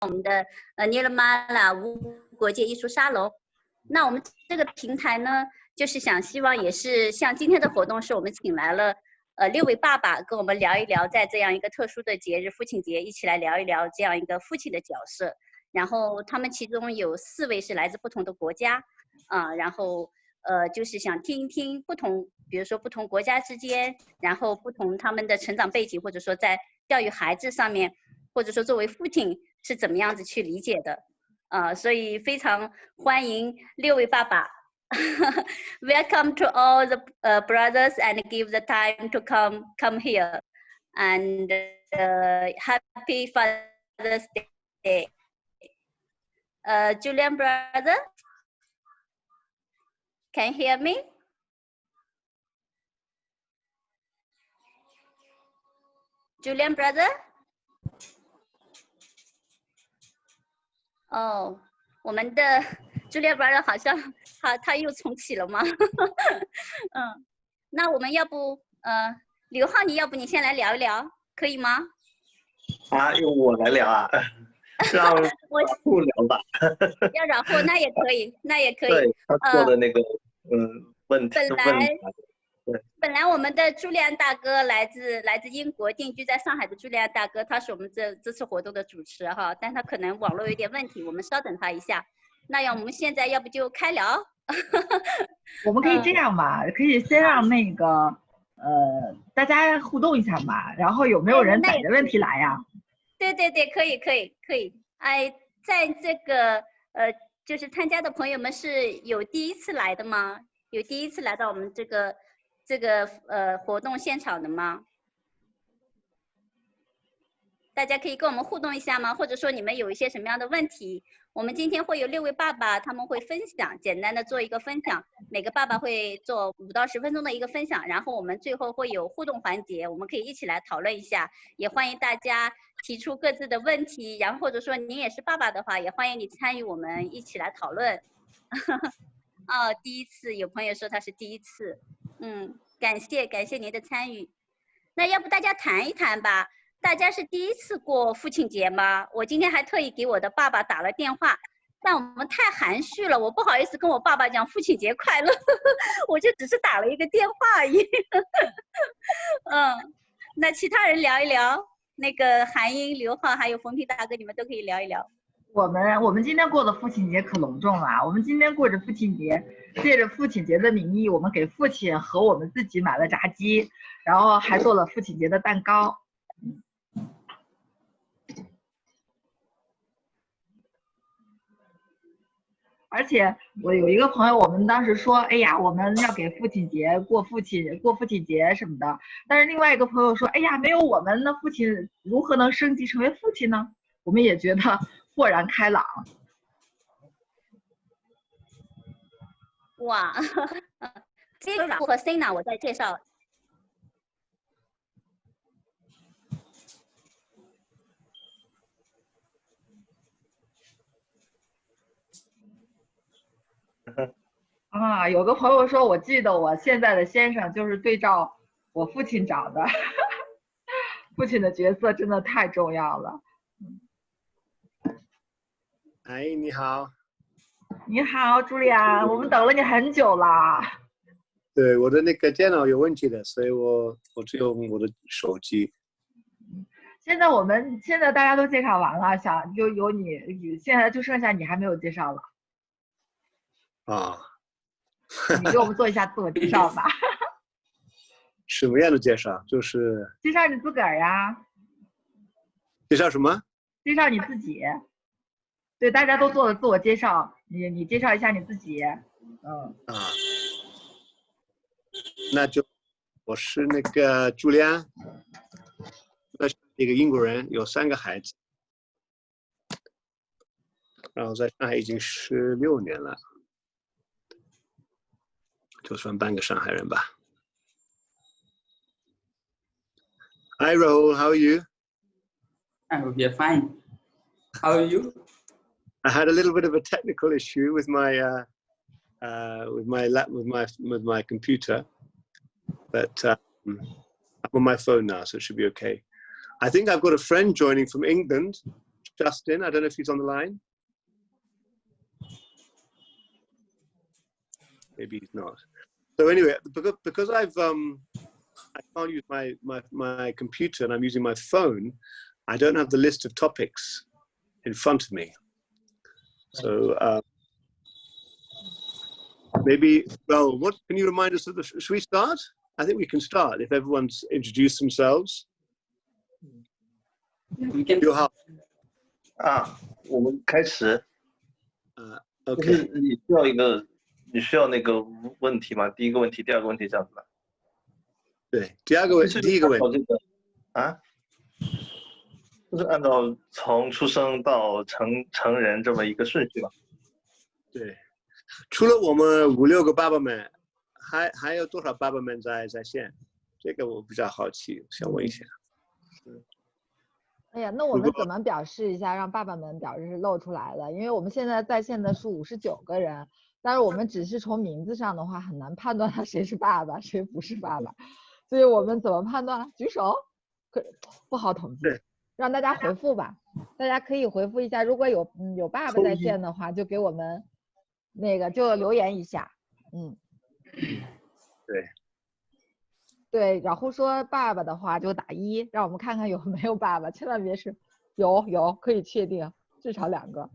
我们的Nirmala无国界艺术沙龙。那我们这个平台呢，就是希望也是像今天的活动，是我们请来了6位爸爸跟我们聊一聊，在这样一个特殊的节日父亲节，一起来聊一聊这样一个父亲的角色。然后他们其中有4位是来自不同的国家，然后就是想听一听不同，比如说不同国家之间，然后不同他们的成长背景，或者说在教育孩子上面，或者说作为父亲是怎么样子去理解的，所以非常欢迎6位爸爸。Welcome to all the brothers and give the time to come here and happy Father's Day. Julian brother, can you hear me? Julian brother? 哦，我们的 Julian brother 好像他又重启了吗？那我们要不刘浩，你要不你先来聊一聊，可以吗？用我来聊啊？让互聊吧。要然后那也可以，那也可以。对，他做的那个问题。本来我们的朱利安大哥来自英国，定居在上海的朱利安大哥，他是我们这次活动的主持哈，但他可能网络有点问题，我们稍等他一下。那我们现在要不就开聊？我们可以这样吧，可以先让那个大家互动一下嘛，然后有没有人逮着问题来呀？对，可以。哎，在这个就是参加的朋友们是有第一次来的吗？有第一次来到我们这个活动现场的吗？大家可以跟我们互动一下吗？或者说你们有一些什么样的问题？我们今天会有6位爸爸，他们会分享，简单的做一个分享，每个爸爸会做5到10分钟的一个分享，然后我们最后会有互动环节，我们可以一起来讨论一下，也欢迎大家提出各自的问题，然后或者说你也是爸爸的话，也欢迎你参与我们一起来讨论。第一次，有朋友说他是第一次，感谢您的参与。那要不大家谈一谈吧？大家是第一次过父亲节吗？我今天还特意给我的爸爸打了电话，但我们太含蓄了，我不好意思跟我爸爸讲父亲节快乐，我就只是打了一个电话而已。那其他人聊一聊，那个韩英、刘浩还有冯平大哥，你们都可以聊一聊。我们今天过的父亲节可隆重了，我们今天过着父亲节，借着父亲节的名义，我们给父亲和我们自己买了炸鸡，然后还做了父亲节的蛋糕。而且我有一个朋友，我们当时说，哎呀，我们要给父亲节过父亲节什么的。但是另外一个朋友说，哎呀，没有我们的父亲如何能升级成为父亲呢？我们也觉得豁然开朗。哇，Sina 和 Sina 我再介绍。有个朋友说，我记得我现在的先生就是对照我父亲找的。父亲的角色真的太重要了。哎，你好。你好，茱莉亚，我们等了你很久啦。对，我的那个电脑有问题的，所以我只用我的手机。现在大家都介绍完了，有你，现在就剩下你还没有介绍了。你给我们做一下自我介绍吧。什么样的介绍？就是介绍你自个儿呀。介绍什么？介绍你自己。对，大家都做了自我介绍，你介绍一下你自己。那就我是那个朱利安，一个英国人，有3个孩子，然后在上海已经16年了，就算半个上海人吧。Hi Rahul, how are you? I hope you're fine. How are you? I had a little bit of a technical issue with my computer, but I'm on my phone now, so it should be okay. I think I've got a friend joining from England, Justin. I don't know if he's on the line. Maybe he's not. So anyway, because I can't use my computer and I'm using my phone, I don't have the list of topics in front of me. So maybe, well, what can you remind us of the? Should we start? I think we can start if everyone's introduced themselves. We can. 6号我们开始。OK， 你需要那个问题吗？第一个问题，第二个问题这样子吧。对，第一个问题就是按照从出生到成人这么一个顺序吧。对，除了我们5、6个爸爸们，还有多少爸爸们在线？这个我比较好奇，想问一下。哎呀，那我们怎么表示一下，让爸爸们表示是露出来了？因为我们现在在线的是59个人，但是我们只是从名字上的话，很难判断他谁是爸爸，谁不是爸爸。所以我们怎么判断？举手，不好统计，让大家回复吧。大家可以回复一下，如果有爸爸在线的话，就给我们那个就留言一下。对，然后说爸爸的话就打1，让我们看看有没有爸爸，千万别是有可以确定至少2个。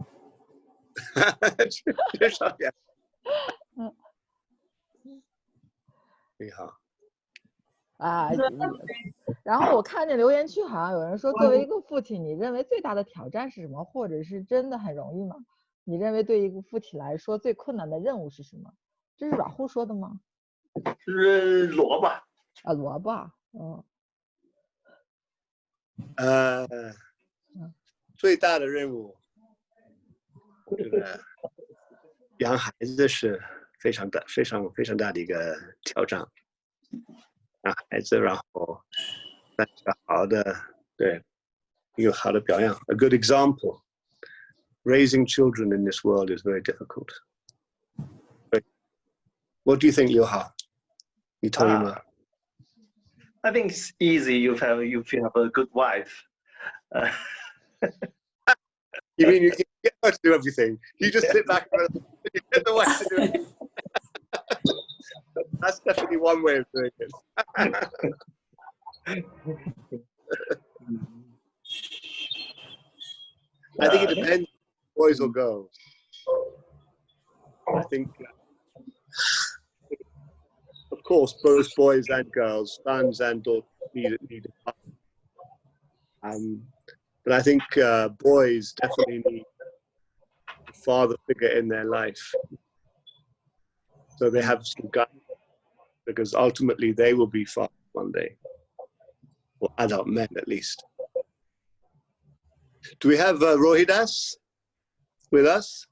至少2个。你好。然后我看见留言区好像有人说，作为一个父亲，你认为最大的挑战是什么？或者是真的很容易吗？你认为对一个父亲来说最困难的任务是什么？这是老胡说的吗？是萝卜。萝卜。最大的任务，这个养孩子是非常大的一个挑战。养孩子，然后那个好的，对，一个好的表扬 ，a good example. Raising children in this world is very difficult. What do you think, 刘浩？你同意吗？I think it's easy if you have a good wife. You mean you get her to do everything? You just sit back and you get the wife to do it. That's definitely one way of doing it. I think it depends, boys or girls. I think, of course, both boys and girls, sons and daughters need a father. But I think boys definitely need a father figure in their life, so they have some guidance, because ultimately they will be fathers one day, or adult men at least. Do we have Rohidas with us?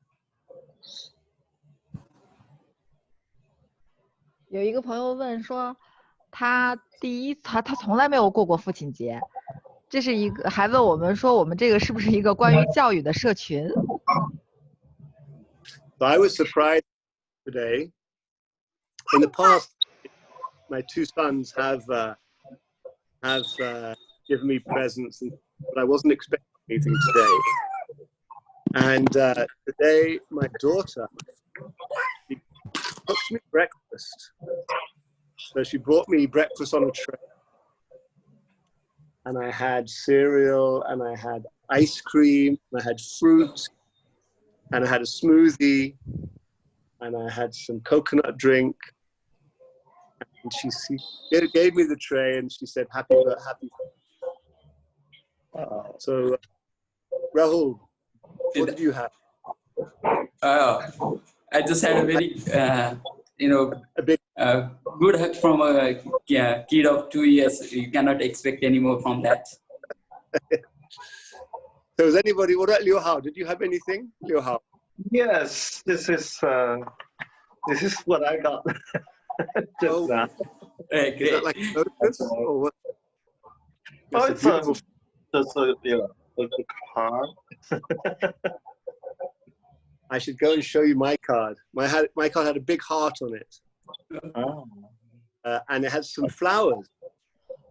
有一个朋友问说，他从来没有过父亲节，这是一个还问我们说，我们这个是不是一个关于教育的社群？ So I was surprised today. In the past, my 2 sons have given me presents, but I wasn't expecting anything today. And today, my daughter cooked me breakfast. So she brought me breakfast on a tray. And I had cereal, and I had ice cream, and I had fruit, and I had a smoothie, and I had some coconut drink. And she gave me the tray, and she said, happy. So, Rahul, what did you have? I just had a very, good hug from a kid of 2 years. You cannot expect any more from that. So, is anybody? What about Liu Hao? Did you have anything, Liu Hao? Yes, this is what I got. Just that. Great. Is that like lotus or what? Oh, it's a card. I should go and show you my card. My card had a big heart on it. Oh. And it had some flowers.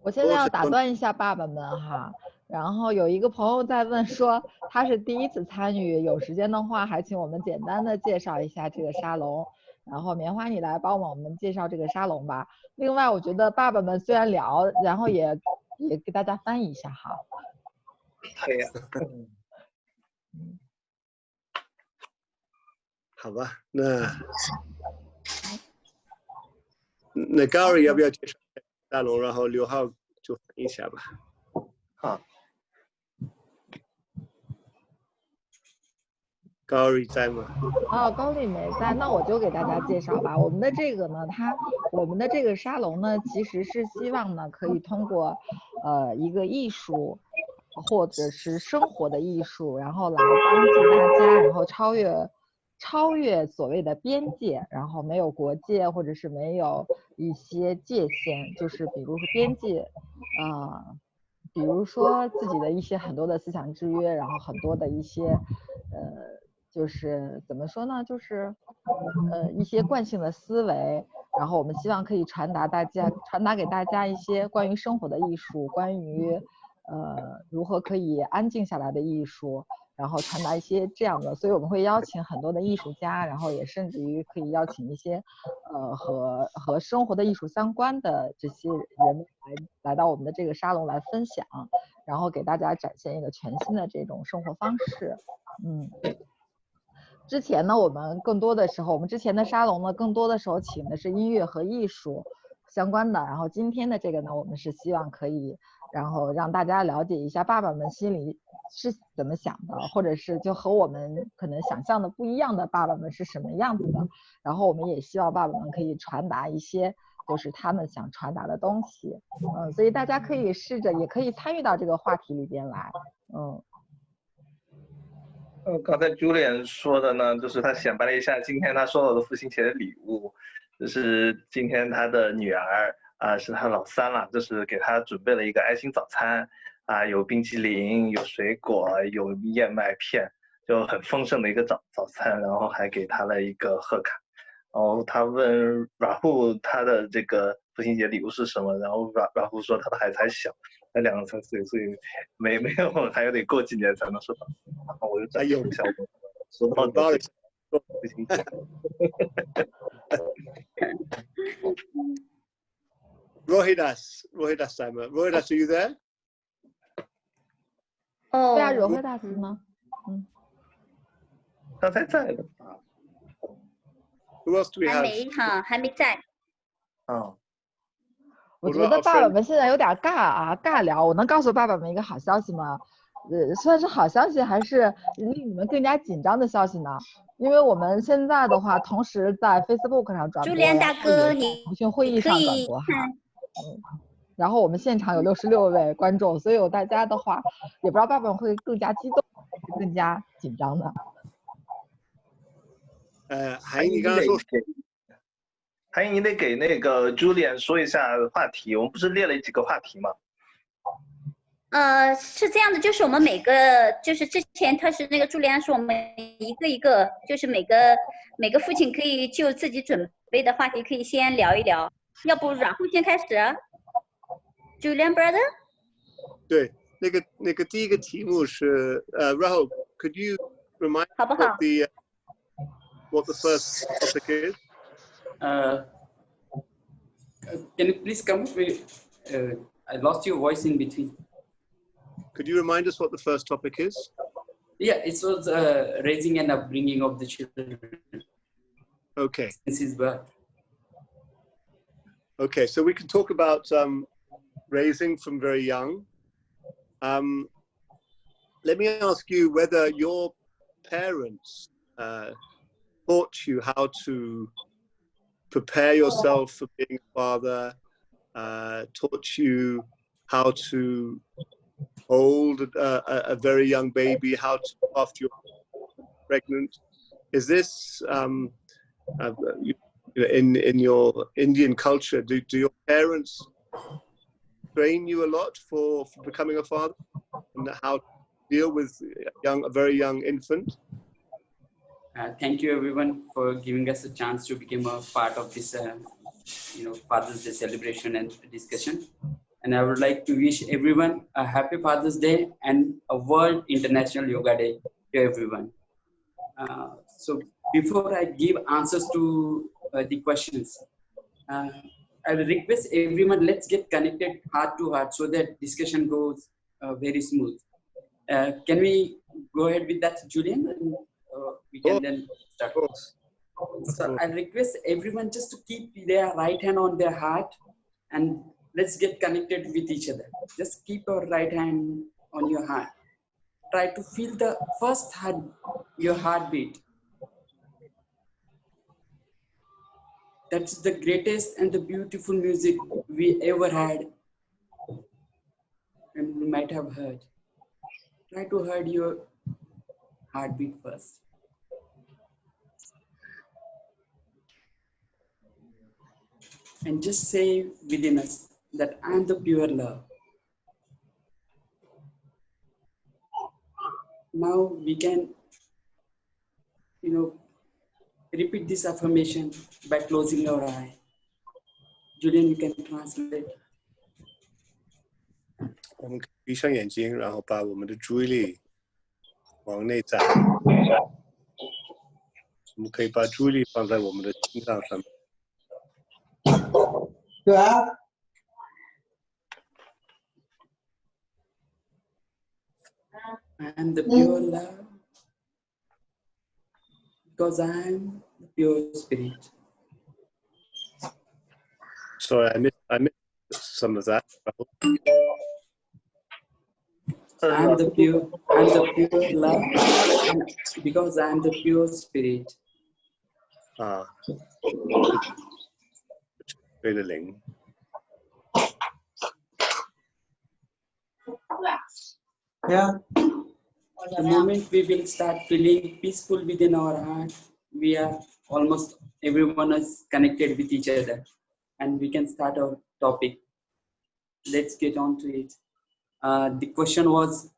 我现在要打断一下爸爸们哈，然后有一个朋友在问说他是第一次参与，有时间的话还请我们简单的介绍一下这个沙龙。然后棉花你来帮我们介绍这个沙龙吧。另外我觉得爸爸们虽然聊，然后也给大家翻译一下哈。可以啊。好吧，那 Gary 要不要介绍沙龙，然后刘浩就翻译一下吧。好。Gary 在吗？高丽没在，那我就给大家介绍吧。我们的这个呢，我们的这个沙龙呢，其实是希望呢，可以通过一个艺术或者是生活的艺术，然后来帮助大家，然后超越所谓的边界，然后没有国界或者是没有一些界限，就是比如说边界比如说自己的一些很多的思想制约，然后很多的一些就是怎么说呢，就是一些惯性的思维，然后我们希望可以传达给大家一些关于生活的艺术，关于如何可以安静下来的艺术，然后传达一些这样的，所以我们会邀请很多的艺术家，然后也甚至于可以邀请一些和生活的艺术相关的这些人来到我们的这个沙龙来分享，然后给大家展现一个全新的这种生活方式。之前呢，我们之前的沙龙呢，更多的时候请的是音乐和艺术相关的，然后今天的这个呢，我们是希望可以，然后让大家了解一下爸爸们心里是怎么想的，或者是就和我们可能想象的不一样的爸爸们是什么样子的，然后我们也希望爸爸们可以传达一些就是他们想传达的东西，所以大家可以试着也可以参与到这个话题里边来，刚才 Julian 说的呢，就是他显摆了一下今天他收到的父亲节的礼物，就是今天他的女儿是他老三了，就是给他准备了一个爱心早餐有冰淇淋，有水果，有燕麦片，就很丰盛的一个早餐，然后还给他了一个贺卡。然后他问 Rahul 他的这个父亲节礼物是什么，然后 Rahul 说他的孩子还小，才2、3岁，所以没有，还有得过几年才能收到。然后我就在用一下我收到的父亲节。Rohidas Simon. Rohidas, are you there? 对啊，Rohidas呢？刚才在的。Who else do we have? 还没在。我觉得爸爸们现在有点尬聊。我能告诉爸爸们一个好消息吗？算是好消息还是令你们更加紧张的消息呢？因为我们现在的话，同时在 Facebook 上转播，朱连大哥，你腾讯会议上转播哈。然后我们现场有66位观众，所以有大家的话，也不知道爸爸会更加激动还是更加紧张呢？韩英，你刚才说，韩英，你得给那个 Julian 说一下话题。我们不是列了几个话题吗？是这样的，就是我们每个，就是之前他是那个朱连说，我们一个一个，就是每个父亲可以就自己准备的话题可以先聊一聊。要不阮护先开始 ？Julian brother？ 对，那个第一个题目是Rahul, could you remind 好不好 what the first topic is? Can you please come with? I lost your voice in between. Could you remind us what the first topic is? Yeah, it was raising and upbringing of the children. Okay. Since his birth. Okay, so we can talk about raising from very young. Let me ask you whether your parents taught you how to prepare yourself for being a father, taught you how to hold a very young baby, how to after you're pregnant. Is this in your Indian culture? Do your parents train you a lot for becoming a father and how to deal with a very young infant? Thank you everyone for giving us a chance to become a part of this Father's Day celebration and discussion. And I would like to wish everyone a happy Father's Day and a World International Yoga Day to everyone. So before I give answers to the questions, I will request everyone, let's get connected heart to heart so that discussion goes very smooth. Can we go ahead with that, Julian? And, we can then start. So I request everyone just to keep their right hand on their heart and let's get connected with each other. Just keep your right hand on your heart. Try to feel the first heart, your heartbeat. That's the greatest and the beautiful music we ever had and we might have heard. Try to hear your heartbeat first. And just say within us that I am the pure love. Now we can, repeat this affirmation by closing our eye. Julian, you can translate. 我们可以闭上眼睛，然后把我们的注意力往内在。我们可以把注意力放在我们的心脏上面。对啊。I'm the pure love because I'm the pure spirit. Sorry, I missed some of that. I'm the pure love because I'm the pure spirit. 对的灵。Yeah. The moment we will start feeling peaceful within our heart, we are almost everyone is connected with each other, and we can start our topic. Let's get on to it. The question was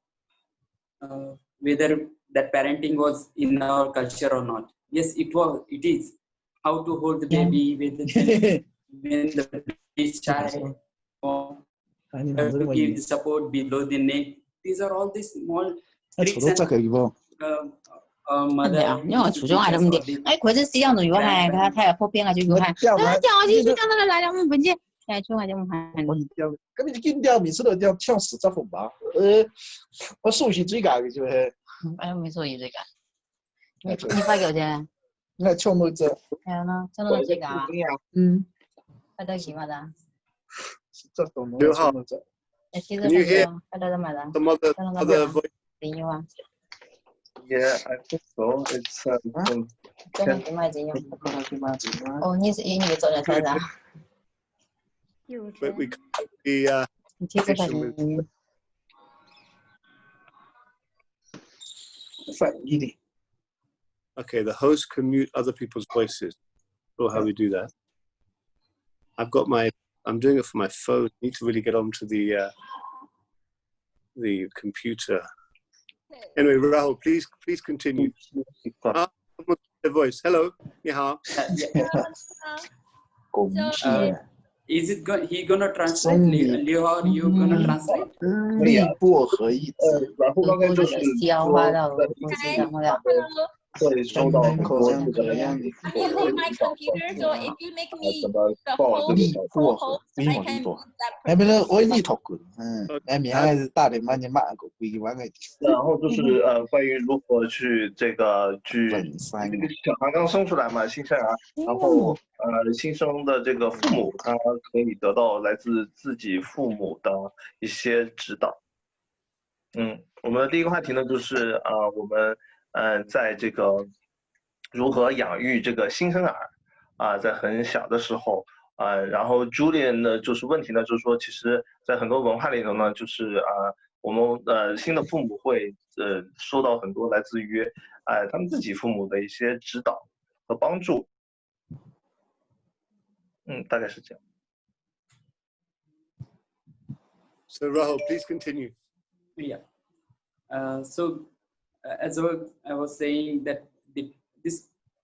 whether that parenting was in our culture or not. Yes, it was. It is. How to hold the baby when the baby is child, or how to give the support below the neck. These are all these small tricks and mother. 因为初中还那么的，哎，或者是样子用还他也破边啊就用还，那讲我就讲到来了，我们本节哎，就还就我还。咁你見掉面色都掉跳死執紅吧？我數是最佳嘅就係。哎，沒數是最佳。你發幾錢？你係唱到只。係啊，唱到最佳。嗯。發到幾萬啊？這都能唱到只。Can you hear some other voice? Yeah, I think so. It's Oh, 你做了啥子啊？ But we can't be Okay, the host can mute other people's voices. So how we do that? I'm doing it for my phone. I need to really get onto the computer. Anyway, Rahul, please continue. The voice. Hello. 你好. Is it he gonna translate? Liu, are you gonna translate? 力薄合一。然后刚才就是消化到东西，然后呀。 会收到很多这个 I'm using my computer, so if you make me the host, I can use that. 係咪咧？我呢套嘅，明係打電話你買個貴玩嘅。然后就是关于如何去小孩刚生出来嘛，新生儿，然后新生的这个父母，他可以得到来自自己父母的一些指导。我们的第一个话题呢，就是我们在这个如何养育这个新生儿在很小的时候然后 Julian 呢就是问题呢就是说，其实在很多文化里头呢，就是我们新的父母会受到很多来自于他们自己父母的一些指导和帮助。大概是这样。So Rahul, please continue. Yeah. So as I was saying that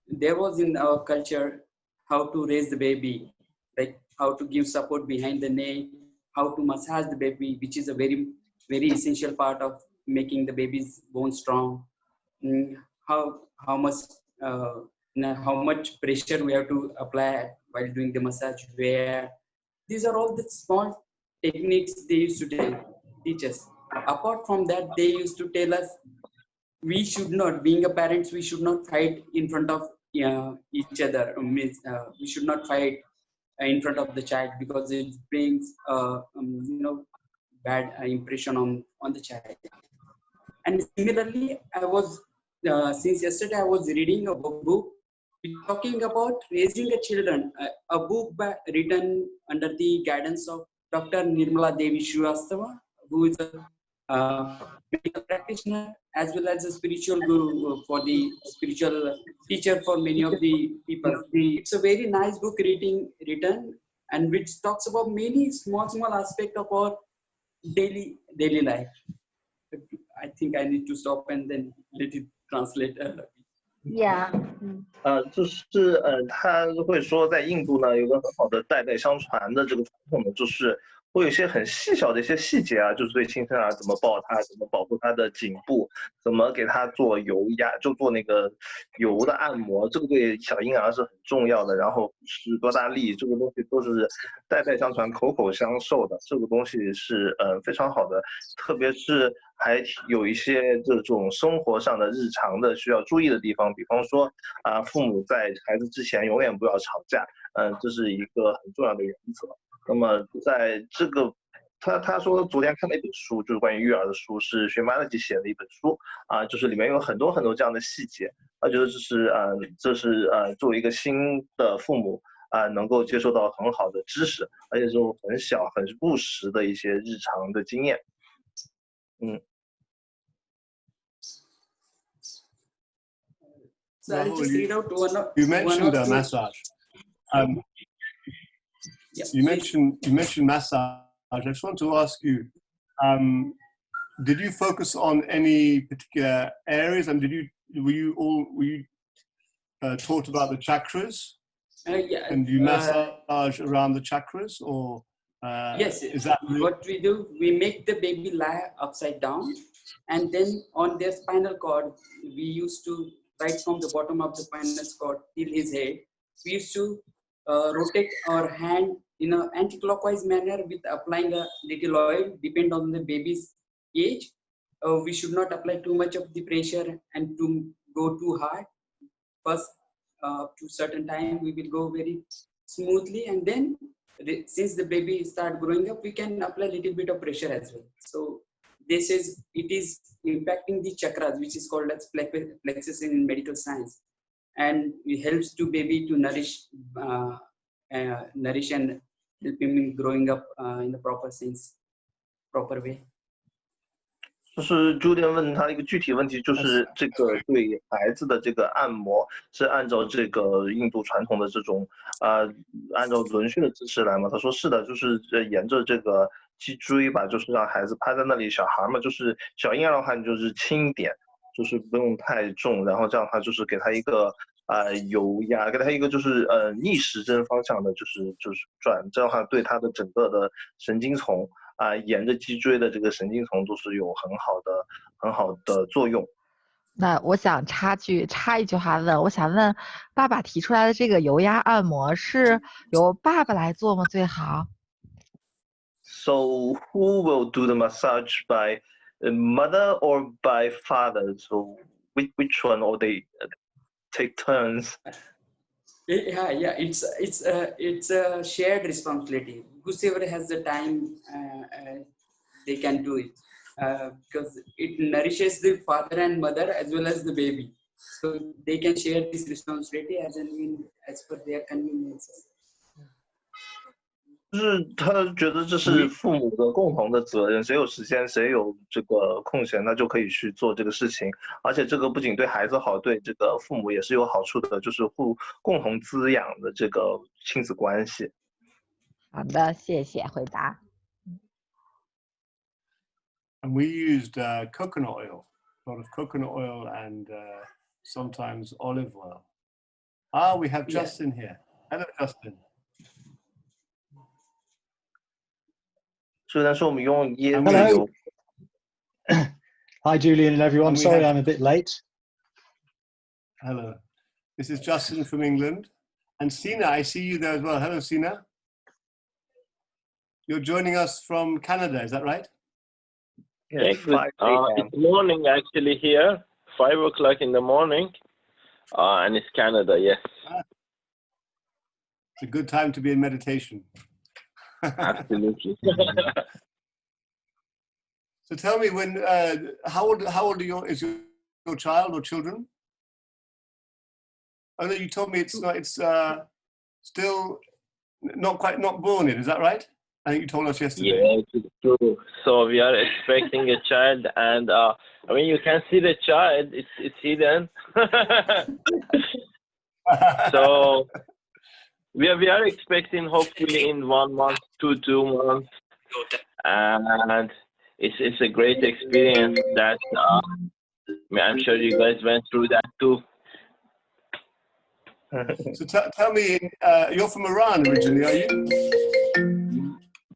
there was in our culture how to raise the baby, like how to give support behind the neck, how to massage the baby, which is a very, very essential part of making the baby's bone strong. How much how much pressure we have to apply while doing the massage, where these are all the small techniques they used to teach us. Apart from that, they used to tell us we should not, being a parents, we should not fight in front of each other. We should not fight in front of the child, because it brings bad impression on the child. And similarly, I was since yesterday I was reading a book talking about raising a children, a book written under the guidance of Dr. Nirmala who is a medical practitioner as well as a spiritual guru for the spiritual teacher for many of the people. It's a very nice book written, and which talks about many small aspects of our daily life. I think I need to stop and then let it translate. Yeah. 就是他会说在印度呢有个很好的代代相传的这个传统呢，就是会有一些很细小的一些细节啊，就是对新生儿怎么抱他，怎么保护他的颈部，怎么给他做油压，就做那个油的按摩，这个对小婴儿是很重要的。然后使多大力，这个东西都是代代相传、口口相授的，这个东西是非常好的，特别是还有一些这种生活上的日常的需要注意的地方，比方说父母在孩子之前永远不要吵架，这是一个很重要的原则。那么在这个他说昨天看了一本书，就是关于育儿的书，是学 Nirmala 写的一本书就是里面有很多这样的细节，觉得这是作为一个新的父母能够接受到很好的知识，而且这种很小很务实的一些日常的经验。So I'll just read out you mentioned a massage. You mentioned massage. I just want to ask you, did you focus on any particular areas, and were you taught about the chakras? Yeah. And do you massage around the chakras, or yes? Is that what we do? We make the baby lie upside down, and then on their spinal cord, we used to, right from the bottom of the spinal cord till his head, we used to rotate our hand in an anti-clockwise manner with applying a little oil, depend on the baby's age. We should not apply too much of the pressure and to go too hard. First, up to certain time, we will go very smoothly, and then since the baby start growing up, we can apply a little bit of pressure as well. So this is, it is impacting the chakras, which is called as plexus in medical science, and it helps to baby to nourish and help him growing up in the proper sense, proper way. 就是 Julian 问他一个具体问题，就是这个对孩子的这个按摩是按照这个印度传统的这种按照轮训的姿势来吗？他说是的，就是沿着这个脊椎吧，就是让孩子趴在那里，小孩嘛，就是小婴儿的话，你就是轻一点，就是不用太重，然后这样的话就是给他一个油压，给他一个就是逆时针方向的，就是转，这样的话对他的整个的神经丛沿着脊椎的这个神经丛都是有很好的作用。那我想插一句话问，我想问爸爸提出来的这个油压按摩是由爸爸来做吗？最好。So who will do the massage, by mother or by father? So which one, or they take turns? Yeah, it's a shared responsibility. Whoever has the time, they can do it, because it nourishes the father and mother as well as the baby, so they can share this responsibility as per their conveniences. 就是他觉得这是父母的共同的责任，谁有时间谁有这个空闲，他就可以去做这个事情，而且这个不仅对孩子好，对这个父母也是有好处的，就是共同滋养的这个亲子关系。好的，谢谢回答。And we used coconut oil, a lot of coconut oil, and sometimes olive oil. We have Justin here. Hello, Justin. 虽然说我们用椰子 Hello. 油。Hi, Julian and everyone. Sorry, I'm a bit late. Hello. This is Justin from England. And Sina, I see you there as well. Hello, Sina. You're joining us from Canada, is that right? Yeah, it's morning actually here, 5 o'clock in the morning, and it's Canada, yes. It's a good time to be in meditation. Absolutely. So tell me, when how old is your child or children? I know you told me it's still not born yet. Is that right? I think you told us yesterday. Yeah, it's true. So we are expecting a child, and I mean, you can see the child. It's hidden. So we are expecting hopefully in 1 month to 2 months, and it's a great experience that I'm sure you guys went through that too. So tell me, you're from Iran originally, are you?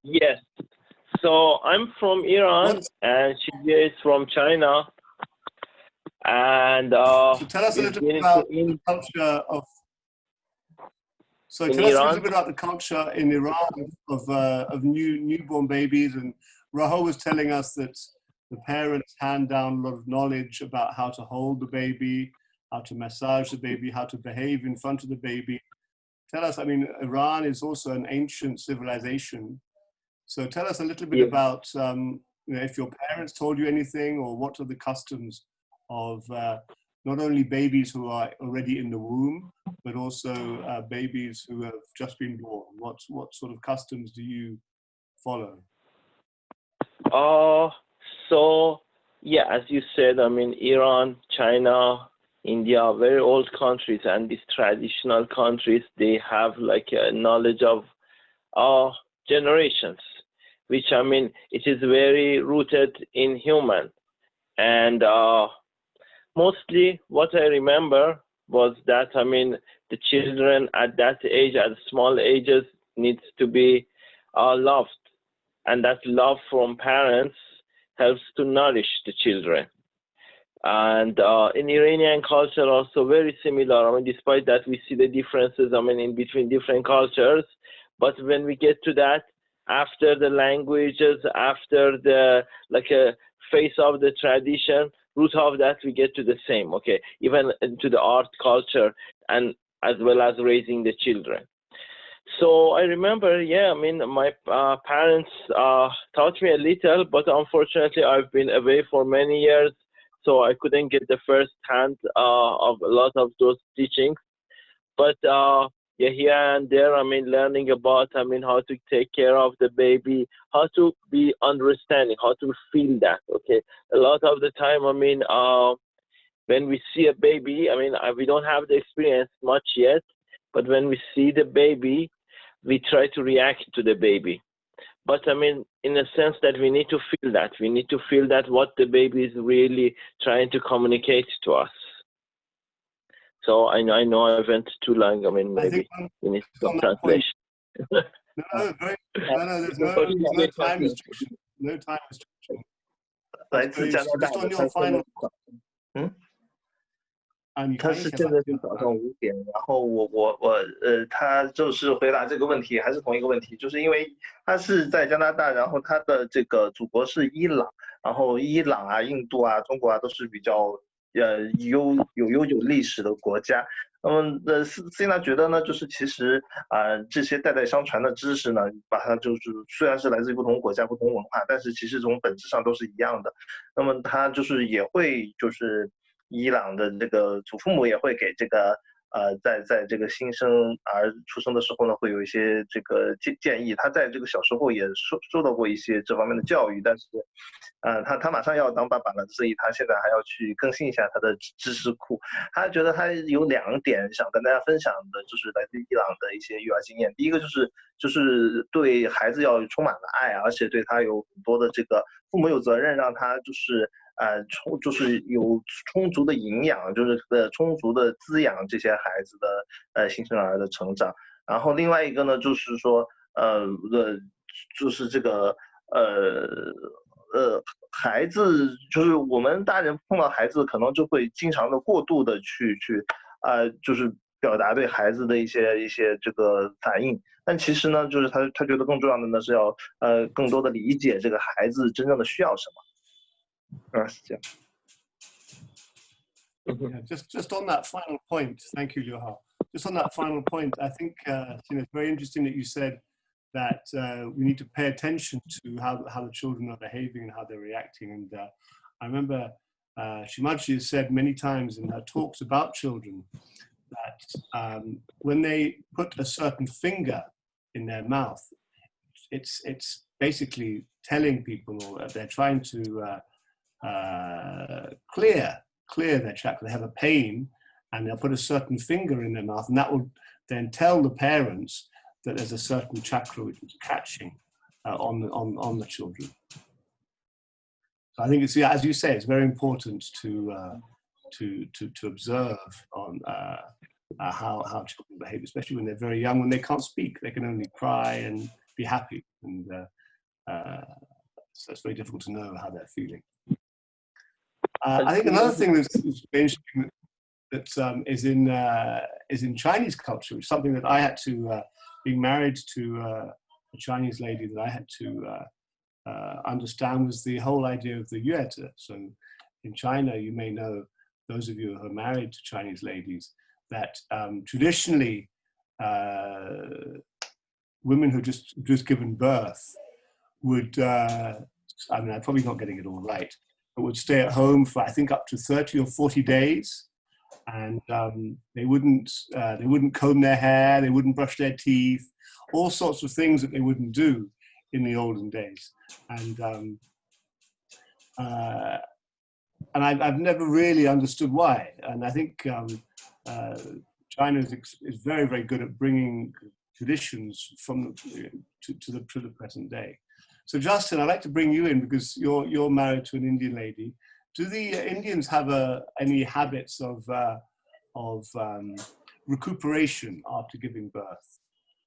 Yes. So I'm from Iran, and she is from China. And so tell us a little bit about the culture of. So tell us a little bit about the culture in Iran of newborn babies. And Rahul was telling us that the parents hand down a lot of knowledge about how to hold the baby, how to massage the baby, how to behave in front of the baby. Tell us, I mean, Iran is also an ancient civilization. So tell us a little bit about if your parents told you anything, or what are the customs of not only babies who are already in the womb, but also babies who have just been born. What sort of customs do you follow? So yeah, as you said, I mean, Iran, China, India, very old countries, and these traditional countries, they have like a knowledge of generations, which, I mean, it is very rooted in human. And mostly what I remember was that, I mean, the children at that age, at small ages, needs to be loved. And that love from parents helps to nourish the children. And in Iranian culture also very similar. I mean, despite that, we see the differences, I mean, in between different cultures. But when we get to that, after the languages, after the face of the tradition, root of that, we get to the same, okay, even into the art culture, and as well as raising the children. So I remember, yeah, I mean, my parents taught me a little, but unfortunately I've been away for many years, so I couldn't get the first hand of a lot of those teachings. But yeah, here and there, I mean, learning about, I mean, how to take care of the baby, how to be understanding, how to feel that, okay? A lot of the time, I mean, when we see a baby, I mean, we don't have the experience much yet, but when we see the baby, we try to react to the baby. But I mean, in a sense that we need to feel that. We need to feel that what the baby is really trying to communicate to us. So I know I went too long. I mean, maybe we need some translation. No, there's no time restriction. No time restriction. 来自加拿大的参加的，他是现在是早上5点，然后他就是回答这个问题还是同一个问题，就是因为他是在加拿大，然后他的这个祖国是伊朗，然后伊朗啊、印度啊、中国啊都是比较有悠久历史的国家。那么斯娜觉得呢，就是其实这些代代相传的知识呢，把它就是虽然是来自于不同国家、不同文化，但是其实从本质上都是一样的。那么他就是也会就是伊朗的这个祖父母也会给这个在这个新生儿出生的时候呢，会有一些这个建议。他在这个小时候也受到过一些这方面的教育，但是他马上要当爸爸了，所以他现在还要去更新一下他的知识库。他觉得他有2点想跟大家分享的，就是来自伊朗的一些育儿经验。第一个就是对孩子要充满了爱，而且对他有很多的这个父母有责任，让他就是有充足的营养，就是充足的滋养这些孩子的新生儿的成长。然后另外一个呢，就是说就是这个孩子就是我们大人碰到孩子，可能就会经常的过度的去就是表达对孩子的一些这个反应。但其实呢，就是他觉得更重要的呢是要更多的理解这个孩子真正的需要什么。是这样。Yeah, just on that final point, thank you, Joha. Just on that final point, I think it's very interesting that you said that we need to pay attention to how the children are behaving and how they're reacting. And I remember Shimachi has said many times in her talks about children that when they put a certain finger in their mouth, it's basically telling people that they're trying to clear their chakra. They have a pain and they'll put a certain finger in their mouth, and that will then tell the parents that there's a certain chakra which is catching on the children. So I think it's, as you say, it's very important to observe on how children behave, especially when they're very young. When they can't speak, they can only cry and be happy, and so it's very difficult to know how they're feeling. I think another thing that's interesting that is in Chinese culture, which is something that I had to, being married to a Chinese lady, that I had to understand, was the whole idea of the yuete. So in China, you may know, those of you who are married to Chinese ladies, that traditionally women who just given birth would, I mean, I'm probably not getting it all right, but would stay at home for, I think, up to 30 or 40 days. And they wouldn't comb their hair, they wouldn't brush their teeth, all sorts of things that they wouldn't do in the olden days. And I've never really understood why. And I think China is very, very good at bringing traditions from to the present day. So Justin, I'd like to bring you in because you're married to an Indian lady. Do the Indians have any habits of recuperation after giving birth?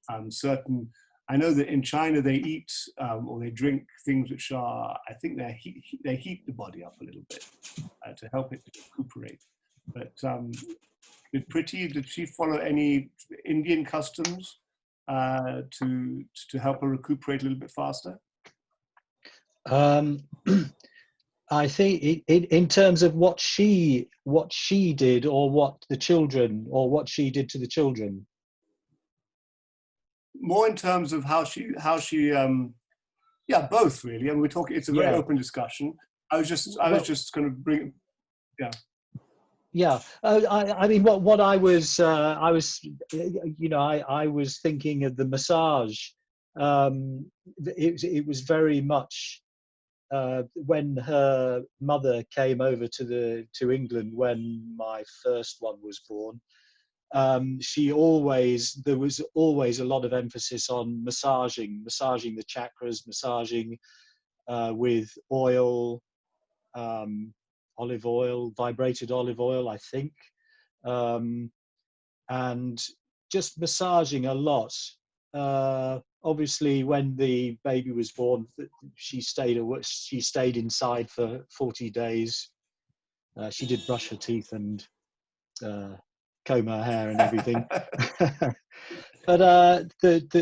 I know that in China they eat or they drink things which are, I think they heat the body up a little bit to help it to recuperate. But did Priti, did she follow any Indian customs to help her recuperate a little bit faster? I think in terms of what she did, or what the children, or what she did to the children. More in terms of how she yeah, both really. I mean, we're talking. It's a very open discussion. I was just going to bring, yeah. Yeah, I mean, what I was thinking of the massage. It was very much. When her mother came over to England when my first one was born, there was always a lot of emphasis on massaging the chakras, massaging with oil, olive oil, vibrated olive oil, I think, and just massaging a lot. Obviously, when the baby was born, she stayed inside for 40 days. She did brush her teeth and comb her hair and everything. But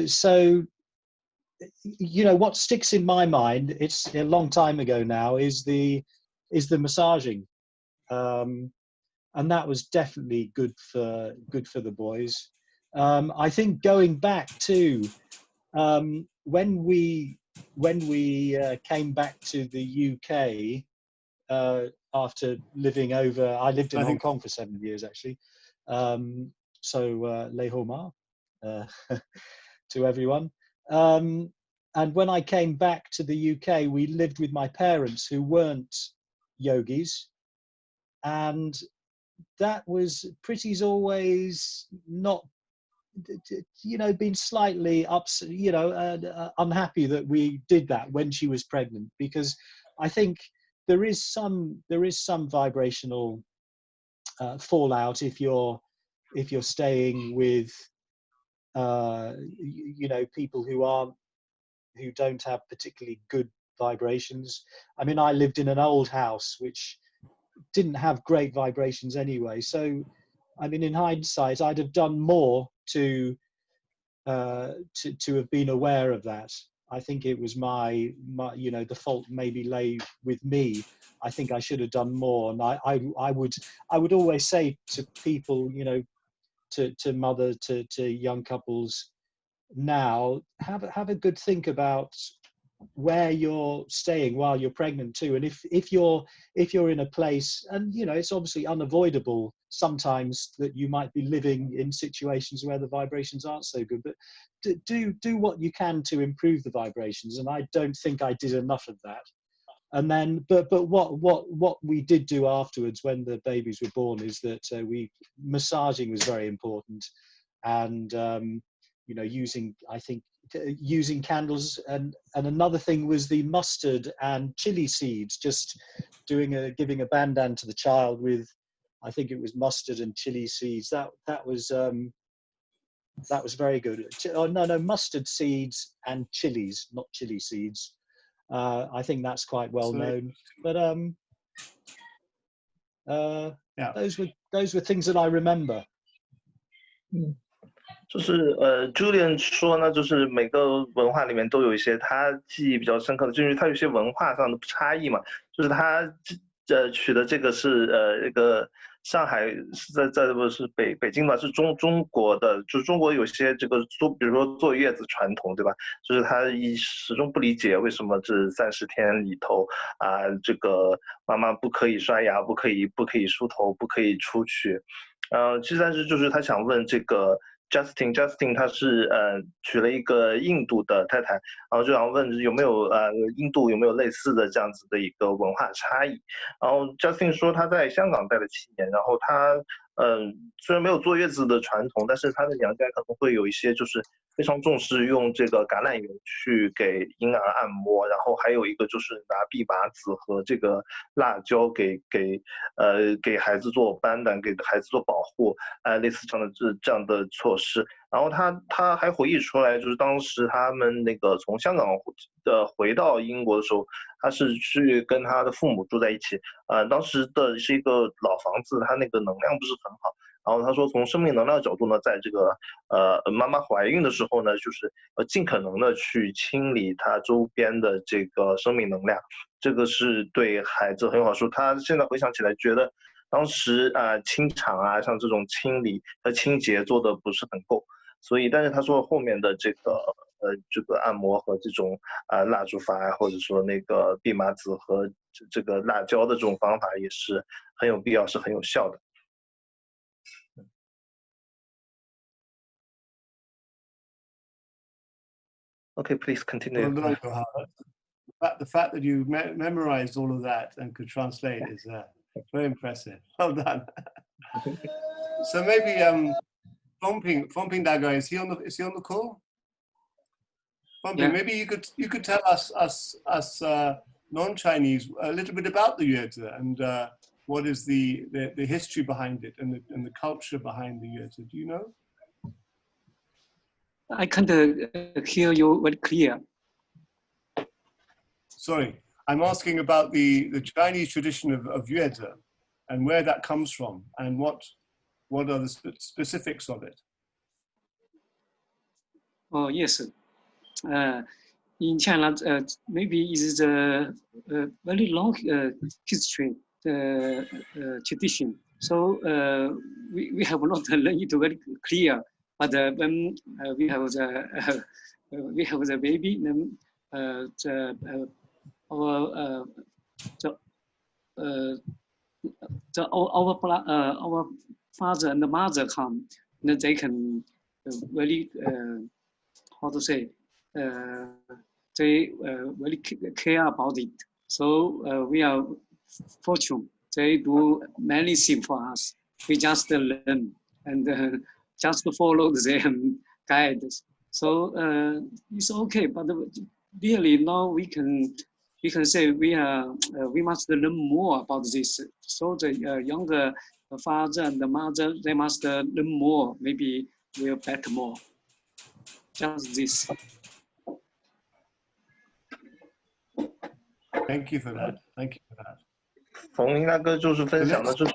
so what sticks in my mind, it's a long time ago now, is the massaging, and that was definitely good for the boys. I think going back to when we came back to the UK after living over, I lived in Hong Kong for 7 years actually. So Le Homa to everyone. And when I came back to the UK, we lived with my parents who weren't yogis, and that was Priti's always not, been slightly upset, unhappy that we did that when she was pregnant, because I think there is some vibrational fallout if you're staying with people who aren't who don't have particularly good vibrations. I mean, I lived in an old house which didn't have great vibrations anyway. So, I mean, in hindsight, I'd have done more to have been aware of that. I think it was my you know, the fault maybe lay with me. I think I should have done more. And I would always say to people, you know, to mother, to young couples now, have a good think about where you're staying while you're pregnant too. And if you're in a place, and you know, it's obviously unavoidable sometimes that you might be living in situations where the vibrations aren't so good, but do what you can to improve the vibrations. And I don't think I did enough of that. And then but what we did do afterwards when the babies were born is that massaging was very important. And you know, using candles, and another thing was the mustard and chili seeds, just giving a bandan to the child with, I think it was mustard and chili seeds. That was very good. Oh no, mustard seeds and chilies, not chili seeds. I think that's quite well known. But yeah, those were things that I remember. 就是Julian 说呢，就是每个文化里面都有一些他记忆比较深刻的，就是他有一些文化上的差异嘛。就是他取的这个是一个上海是在不是北京吧，是中国的，就是中国有些这个比如说坐月子传统，对吧？就是他始终不理解为什么这30天里头这个妈妈不可以刷牙，不可以梳头，不可以出去。其实但是就是他想问这个。Justin 他是娶了一个印度的太太，然后就想问有没有印度有没有类似的这样子的一个文化差异。然后 Justin 说他在香港待了7年，然后他虽然没有坐月子的传统，但是他的娘家可能会有一些就是非常重视用这个橄榄油去给婴儿按摩，然后还有一个就是拿蓖麻籽和这个辣椒给孩子做斑斓，给孩子做保护，类似这样的措施。然后他还回忆出来，就是当时他们那个从香港回到英国的时候，他是去跟他的父母住在一起，当时的是一个老房子，他那个能量不是很好。然后他说，从生命能量角度呢，在这个妈妈怀孕的时候呢，就是尽可能的去清理她周边的这个生命能量，这个是对孩子很有好处。他现在回想起来，觉得当时清场像这种清理和清洁做的不是很够，所以但是他说后面的这个按摩和这种蜡烛法或者说那个蓖麻籽和这个辣椒的这种方法也是很有必要，是很有效的。Okay, please continue. Well done, the fact that you memorized all of that and could translate is very impressive. Well done. So maybe Fomping Daga, is he on the call? Fomping, yeah. Maybe you could tell us non-Chinese a little bit about the Yuezhi and what is the history behind it and the culture behind the Yuezhi. Do you know? I can't hear you very clear. Sorry, I'm asking about the Chinese tradition of Yuezhi and where that comes from and what are the specifics of it. Oh yes, in China maybe it is a very long history tradition. So we have not learned it very clear. But when we have the baby, then our father and the mother come, then they can really how to say they really care about it. So we are fortunate. They do many things for us. We just learn and. Just follow them guides. So it's okay, but really now we can say we must learn more about this. So the younger father and the mother, they must learn more. Maybe we'll better more. Just this. Thank you for that. Thank you for that. 冯英大哥就是分享的，就是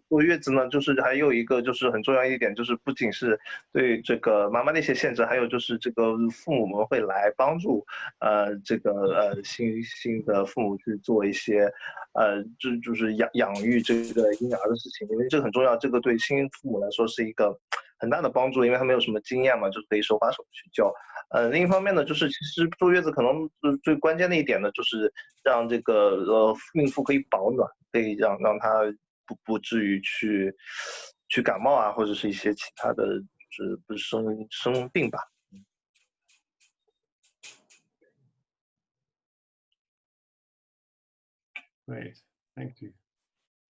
坐月子呢，就是还有一个就是很重要一点，就是不仅是对这个妈妈的一些限制，还有就是这个父母们会来帮助这个新的父母去做一些就是养育这个婴儿的事情，因为这个很重要，这个对新父母来说是一个很大的帮助，因为他没有什么经验嘛，就可以手把手去教。另一方面呢，就是其实坐月子可能最关键的一点呢，就是让这个孕妇可以保暖，可以让她不至于去感冒啊，或者是一些其他的就是不是生病吧。Great, thank you.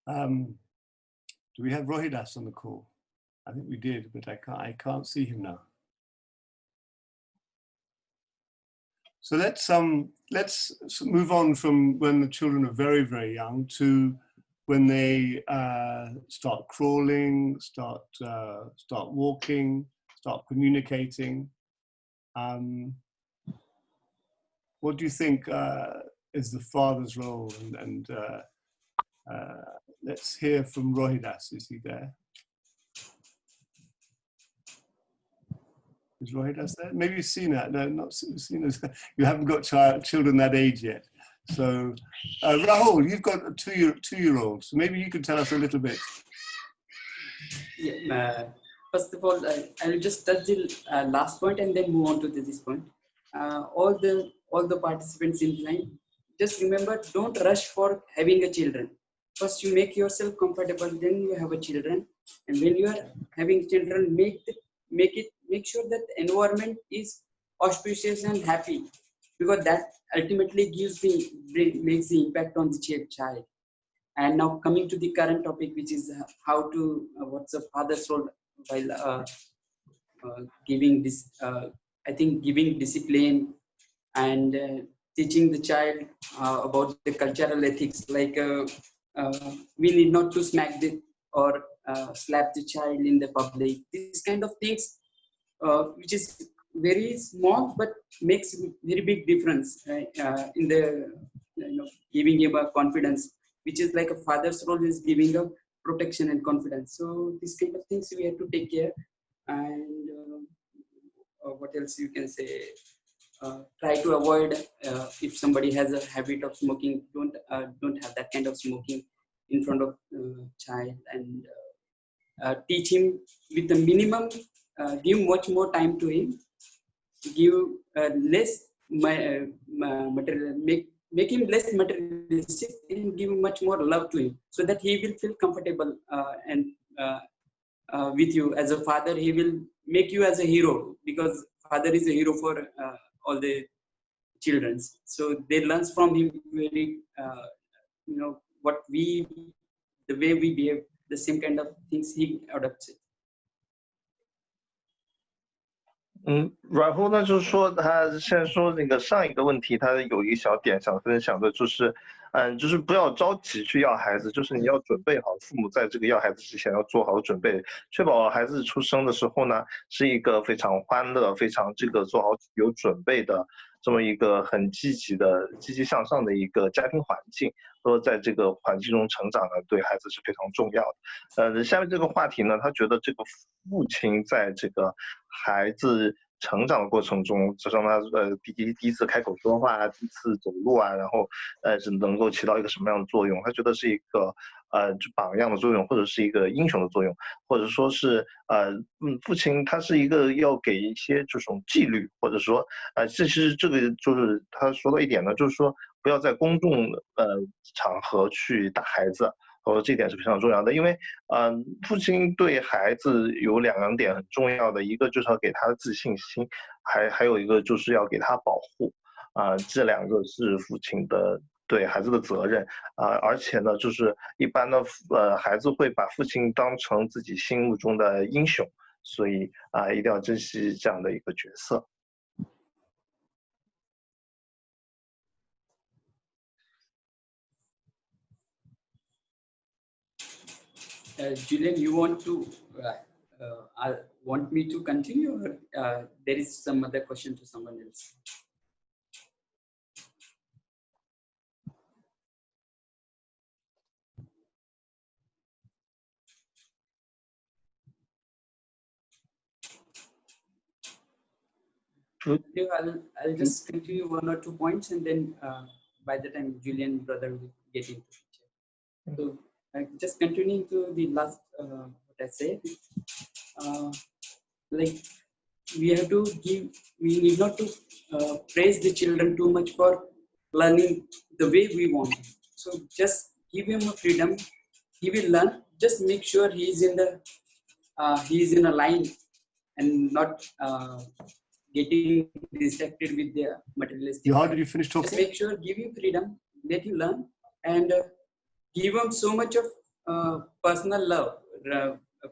Do we have Rohidas on the call? I think we did, but I can't see him now. So let's move on from when the children are very, very young to when they start crawling, start walking, start communicating. What do you think is the father's role? And let's hear from Rohidas. Is he there? Is Rohidas there? Maybe you've seen that. No, not seen as you haven't got children that age yet. So, Rahul, you've got a two-year-old. So maybe you could tell us a little bit. Yeah, first of all, I will just touch the last point and then move on to this point. All the participants in line, just remember, don't rush for having a children. First, you make yourself comfortable, then you have a children, and when you are having children, make sure that the environment is auspicious and happy, because that ultimately makes the impact on the child. And now coming to the current topic, which is how to what's the father's role while giving this. I think giving discipline and teaching the child about the cultural ethics, like we need not to smack or slap the child in the public. These kind of things, which is very small but makes very big difference in the giving him a confidence, which is like a father's role is giving a protection and confidence. So these kind of things we have to take care. And what else you can say? Try to avoid if somebody has a habit of smoking, don't have that kind of smoking in front of child, and teach him with the minimum. Give much more time to him. Give less material. Make him less materialistic and give much more love to him, so that he will feel comfortable and with you as a father. He will make you as a hero, because father is a hero for all the children. So they learn from him very, the way we behave, the same kind of things he adopts it. 然后呢，就是说他现在说那个上一个问题，他有一个小点想分享的，就是就是不要着急去要孩子，就是你要准备好，父母在这个要孩子之前要做好准备，确保孩子出生的时候呢，是一个非常欢乐、非常这个做好有准备的这么一个很积极向上的一个家庭环境，说在这个环境中成长呢，对孩子是非常重要的。下面这个话题呢，他觉得这个父亲在这个孩子成长的过程中，就让他第一次开口说话，第一次走路啊，然后是能够起到一个什么样的作用？他觉得是一个榜样的作用，或者是一个英雄的作用，或者说是父亲他是一个要给一些这种纪律，或者说其实这个就是他说到一点呢，就是说不要在公众场合去打孩子。这点是非常重要的，因为父亲对孩子有两点很重要的，一个就是要给他自信心，还有一个就是要给他保护，这两个是父亲的对孩子的责任，而且呢，就是一般的孩子会把父亲当成自己心目中的英雄，所以一定要珍惜这样的一个角色。Julian, you want me to continue, or there is some other question to someone else? I'll just continue 1 or 2 points, and then by the time Julian brother will get into it. So just continuing to the last what I said, like we need not to praise the children too much for learning the way we want. So just give him a freedom. He will learn. Just make sure he is in a line and not getting distracted with the materialistic. How did you finish talking? Just make sure, give him freedom, let him learn, and give him so much of personal love,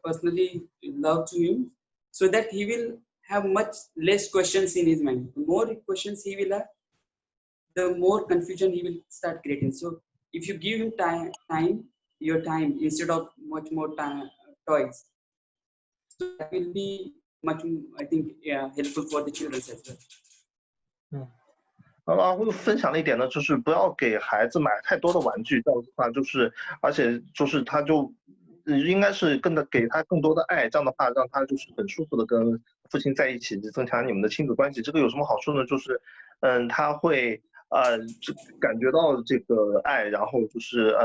personally love to him, so that he will have much less questions in his mind. The more questions he will have, the more confusion he will start creating. So if you give him your time instead of much more toys, so that will be much, I think, helpful for the children as well. 然后分享了一点呢，就是不要给孩子买太多的玩具，这样的话就是，而且就是他就应该是给他更多的爱，这样的话让他就是很舒服的跟父亲在一起，增强你们的亲子关系。这个有什么好处呢？就是他会感觉到这个爱，然后就是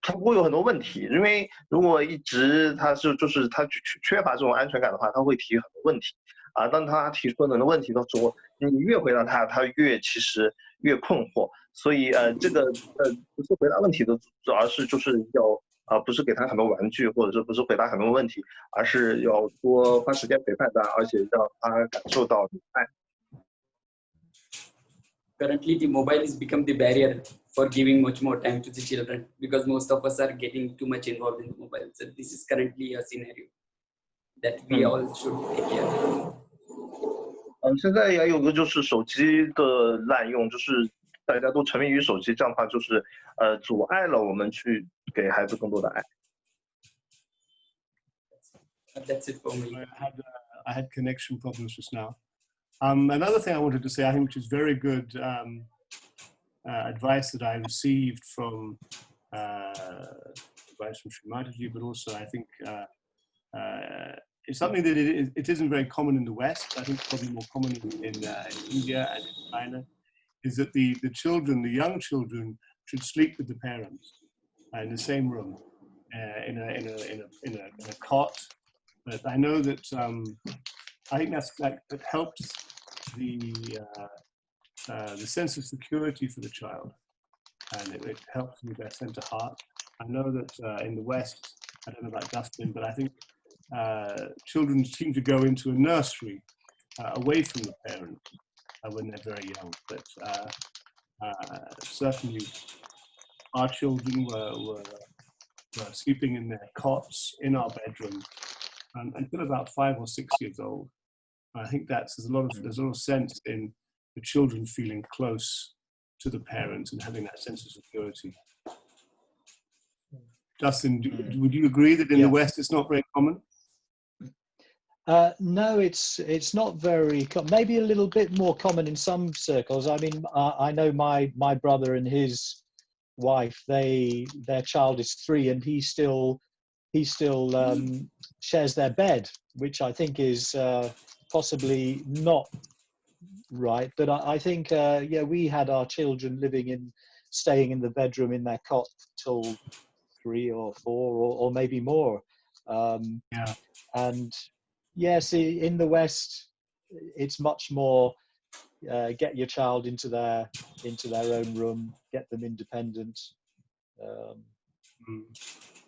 他不会有很多问题，因为如果一直他就是他缺乏这种安全感的话，他会提很多问题啊。当他提出很多问题的时候，你越回答他，他其实越困惑。所以这个不是回答问题的，主要是就是要不是给他很多玩具，或者是不是回答很多问题，而是要多花时间陪伴他，而且让他感受到爱。Currently, the mobile has become the barrier for giving much more time to the children, because most of us are getting too much involved in the mobile. So this is currently a scenario that we all should take care of. 现在也有个就是手机的滥用，就是大家都沉迷于手机，这样的话就是阻碍了我们去给孩子更多的爱。That's it for me. I had connection problems just now. Another thing I wanted to say, I think, which is very good advice that I received from advice from Srimataji, but also I think it's something that it isn't very common in the West. I think probably more common in India and in China, is that the young children should sleep with the parents in the same room, in a cot. But I know that I think that helps the sense of security for the child, and it helps with their sense of heart. I know that in the West, I don't know about Dustin, but I think children seem to go into a nursery away from the parents when they're very young. But certainly, our children were sleeping in their cots in our bedroom until about 5 or 6 years old. I think there's a lot of sense in the children feeling close to the parents and having that sense of security. Justin, would you agree that in the West it's not very common? No, it's not very common. Maybe a little bit more common in some circles. I mean, I know my brother and his wife. Their child is 3, and he still shares their bed, which I think is possibly not right. But I think we had our children staying in the bedroom in their cot till 3 or 4 or maybe more. And yes, in the West, it's much more get your child into their own room, get them independent.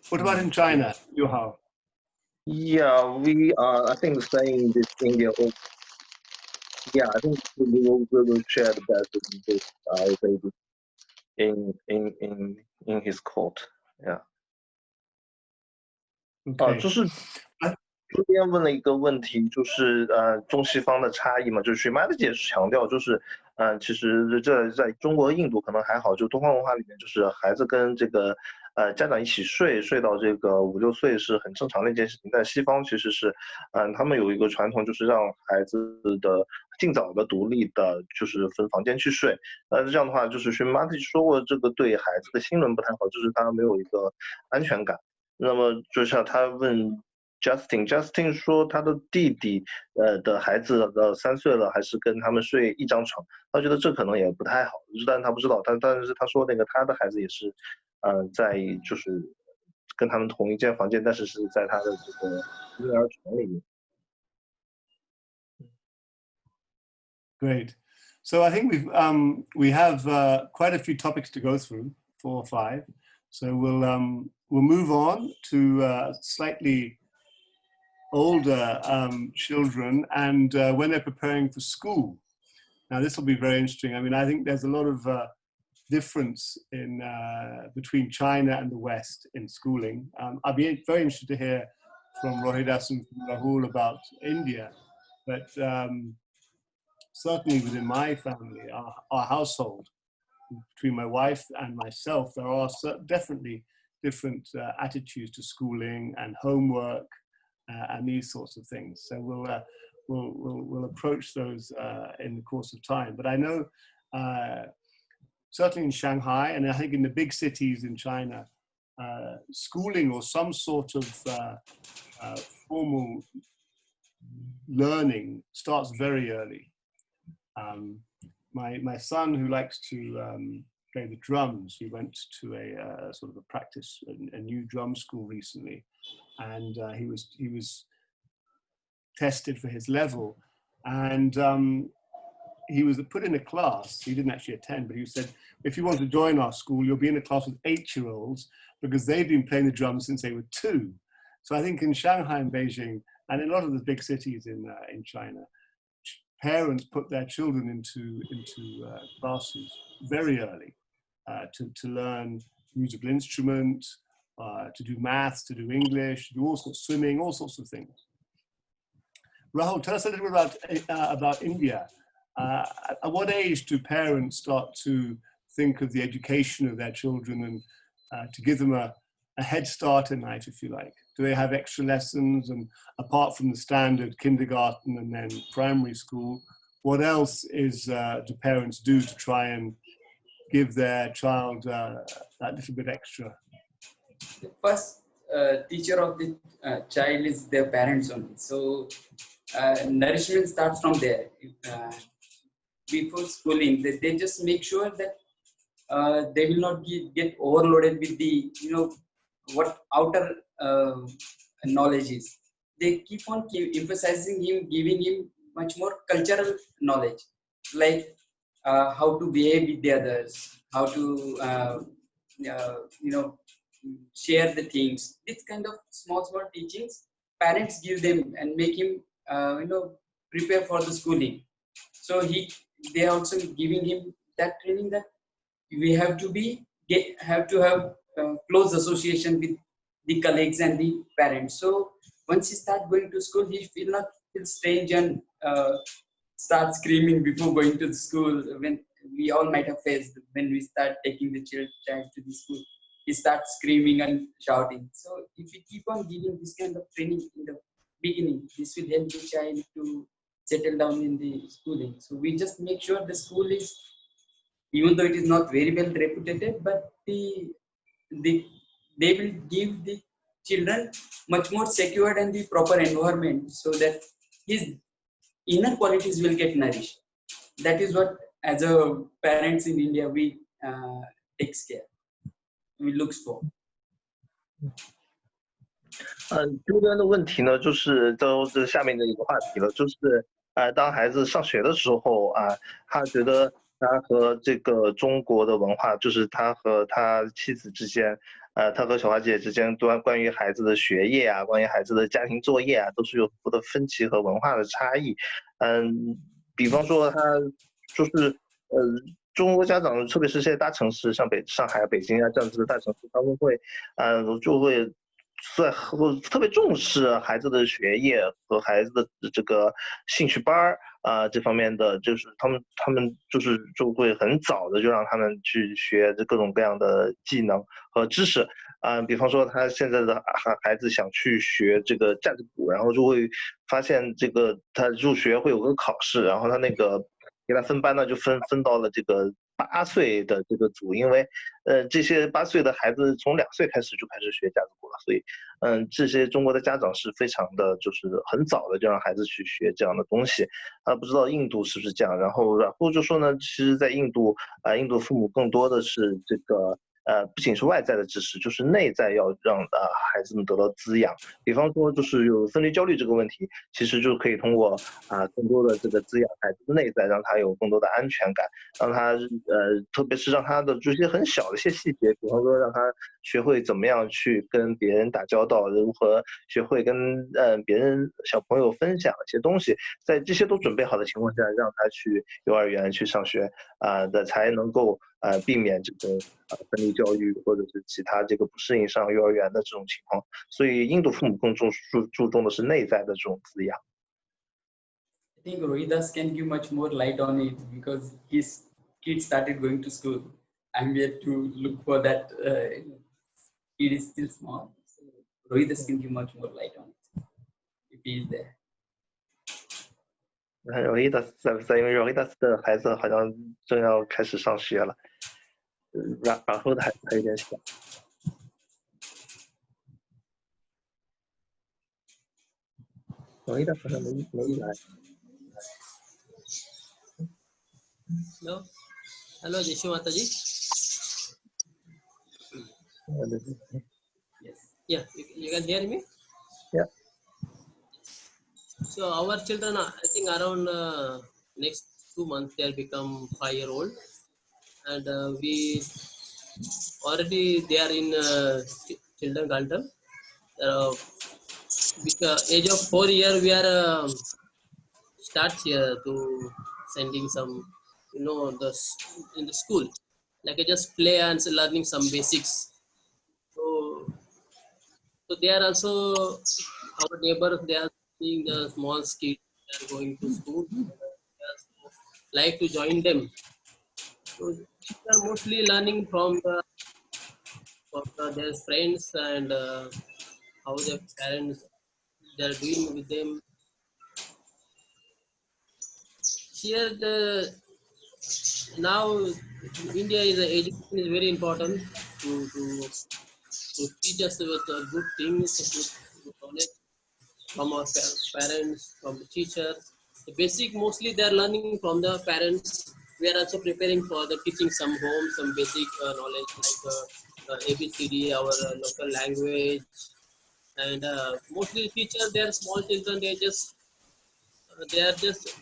What about in China, Yogi? Yeah, we are. I think the same with India. Yeah, I think we will share the bed with our baby in his coat. Yeah. 就是这边问了一个问题，就是中西方的差异嘛，就是学妈的姐强调，就是其实这在中国、印度可能还好，就东方文化里面，就是孩子跟这个家长一起睡到这个5、6岁是很正常的一件事情。在西方其实是他们有一个传统，就是让孩子的尽早的独立的，就是分房间去睡。这样的话，就是学妈的说过，这个对孩子的心轮不太好，就是他没有一个安全感。那么就像他问 Justin 说他的弟弟的孩子3岁了，还是跟他们睡一张床，他觉得这可能也不太好，但他不知道，但是他说那个他的孩子也是在就是跟他们同一间房间，但是是在他的这个婴儿床里面。Great. So I think we have quite a few topics to go through, 4 or 5. So we'll move on to slightly older children and when they're preparing for school. Now this will be very interesting. I mean, I think there's a lot of difference in between China and the West in schooling. I'd be very interested to hear from Rohidas and Rahul about India, but certainly within my family, our household, between my wife and myself, there are definitely different attitudes to schooling and homework and these sorts of things. So we'll approach those in the course of time. But I know certainly in Shanghai, and I think in the big cities in China, schooling or some sort of formal learning starts very early. My son, who likes to play the drums, he went to a sort of a practice, a new drum school recently, and he was tested for his level, and he was put in a class. He didn't actually attend, but he said, if you want to join our school, you'll be in a class with 8-year-olds because they've been playing the drums since they were 2. So I think in Shanghai and Beijing, and in a lot of the big cities in China, parents put their children into classes very early to learn musical instruments, to do maths, to do English, to do all sorts of swimming, all sorts of things. Rahul, tell us a little bit about India. At what age do parents start to think of the education of their children and to give them a head start in life, if you like? Do they have extra lessons? And apart from the standard kindergarten and then primary school, what else do parents do to try and give their child that little bit extra? The first teacher of the child is their parents only. So nourishment starts from there. Before schooling, they just make sure that they will not get overloaded with the, what outer knowledge is. They keep on emphasizing him, giving him much more cultural knowledge, like how to behave with the others, how to, share the things. This kind of small teachings, parents give them and make him, prepare for the schooling. So they are also giving him that training that we have to have close association with the colleagues and the parents. So once he starts going to school, he will not feel strange and start screaming before going to the school. When we all might have faced when we start taking the child to the school, he starts screaming and shouting. So if we keep on giving this kind of training in the beginning, this will help the child to settle down in the schooling. So we just make sure the school is, even though it is not very well reputed, but they will give the children much more secured and the proper environment so that his inner qualities will get nourished. That is what, as a parents in India, we takes care, we looks for. 这边的问题呢，就是这下面的一个话题了，就是当孩子上学的时候他觉得他和这个中国的文化，就是他和他妻子之间，他和小花姐之间关于孩子的学业关于孩子的家庭作业都是有很多的分歧和文化的差异。比方说他就是中国家长，特别是这些大城市，像上海、北京这样子的大城市，他们会就会特别重视孩子的学业和孩子的这个兴趣班这方面的，就是他们就会很早的就让他们去学各种各样的技能和知识。比方说他现在的孩子想去学这个架子鼓，然后就会发现这个他入学会有个考试，然后他那个给他分班呢，就分到了这个8岁的这个组，因为这些8岁的孩子从2岁开始就开始学架子鼓了，所以这些中国的家长是非常的就是很早的就让孩子去学这样的东西。不知道印度是不是这样，然后就说呢，其实在印度印度父母更多的是这个不仅是外在的知识，就是内在要让孩子们得到滋养。比方说就是有分离焦虑这个问题，其实就可以通过更多的这个滋养孩子的内在，让他有更多的安全感，让他特别是让他的这些很小的一些细节，比方说让他学会怎么样去跟别人打交道，如何学会跟别人小朋友分享一些东西，在这些都准备好的情况下，让他去幼儿园去上学才能够避免这种分离焦虑或者是其他这个不适应上幼儿园的这种情况。所以印度父母更注重的是内在的这种滋养。I think Rohidas can give much more light on it because his kid started going to school. I'm yet to look for that. Kid is still small. So Rohidas can give much more light on it if he is there. Rohidas 在不在？因为 Rohidas 的孩子好像正要开始上学了，然后的孩子还有点小。Rohidas 好像没来。Hello, Jishu Mataji. Yeah, you can hear me? Yeah. So our children, I think around next 2 months, they'll become 5-year-old. And we already, they are in kindergarten. With the age of 4 years, we are start here to sending some, in the school, like just play and learning some basics. So they are also our neighbors. They are seeing the small kids. They are going to school. They like to join them. So they are mostly learning from their friends and how their parents they are doing with them. Here, now India education is very important to teach us with good things, good knowledge from our parents, from the teachers. The basic mostly they are learning from the parents. We are also preparing for the teaching some home, some basic knowledge like ABCD, our local language, and mostly teachers. They are small children. They are just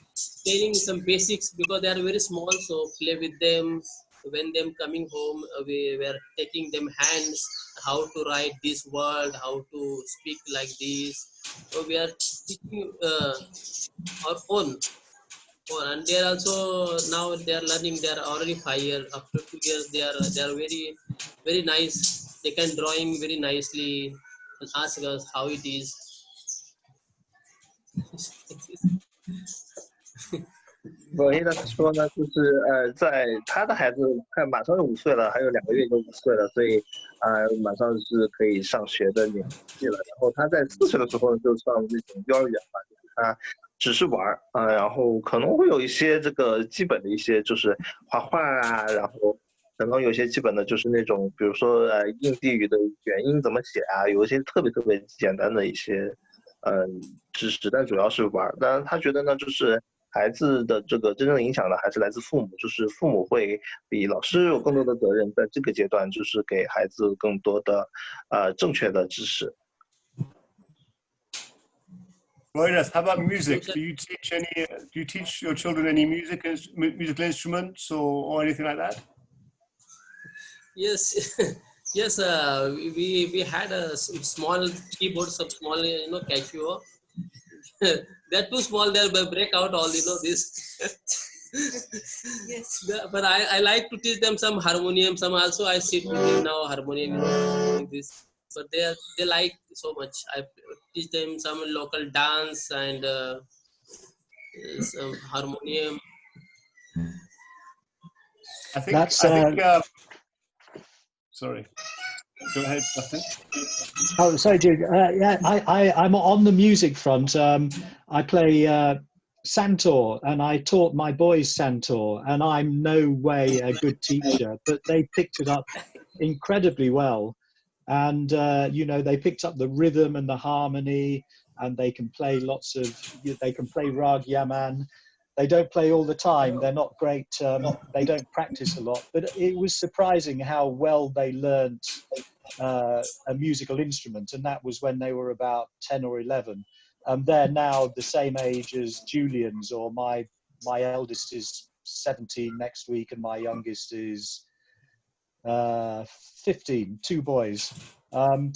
training some basics because they are very small. So play with them. When them coming home, we were taking them hands, how to write this word, how to speak like this. So we are teaching our own. And they are also now they are learning. They are already 5 years. After 2 years, they are very very nice. They can drawing very nicely and ask us how it is. Rohidas 说呢，就是在他的孩子马上就5岁了，还有2个月就5岁了，所以马上是可以上学的年纪了。然后他在4岁的时候就上那种幼儿园嘛，就是他只是玩然后可能会有一些这个基本的一些就是画画然后可能有些基本的就是那种比如说印地语的元音怎么写有一些特别简单的一些知识，但主要是玩。当然他觉得呢，就是孩子的这个真正的影响呢，还是来自父母，就是父母会比老师有更多的责任，在这个阶段就是给孩子更多的正确的知识。Rohidas, how about music? Do you teach your children any musical instruments or anything like that? Yes, yes. We had a small keyboard, some small Casio. They're too small. They'll break out all this. Yes. But I like to teach them some harmonium. Some also I sit with them now harmonium. Like this. But they like so much. I teach them some local dance and some harmonium. I think sorry. Go ahead, Justin. Oh, sorry, Jude. Yeah, I'm on the music front. I play Santor, and I taught my boys Santor, and I'm no way a good teacher, but they picked it up incredibly well. And, you know, they picked up the rhythm and the harmony, and they can play they can play Rag Yaman. They don't play all the time. They're not great. They don't practice a lot, but it was surprising how well they learned a musical instrument. And that was when they were about 10 or 11. They're now the same age as Julian's, or my eldest is 17 next week, and my youngest is 15, 2 boys. And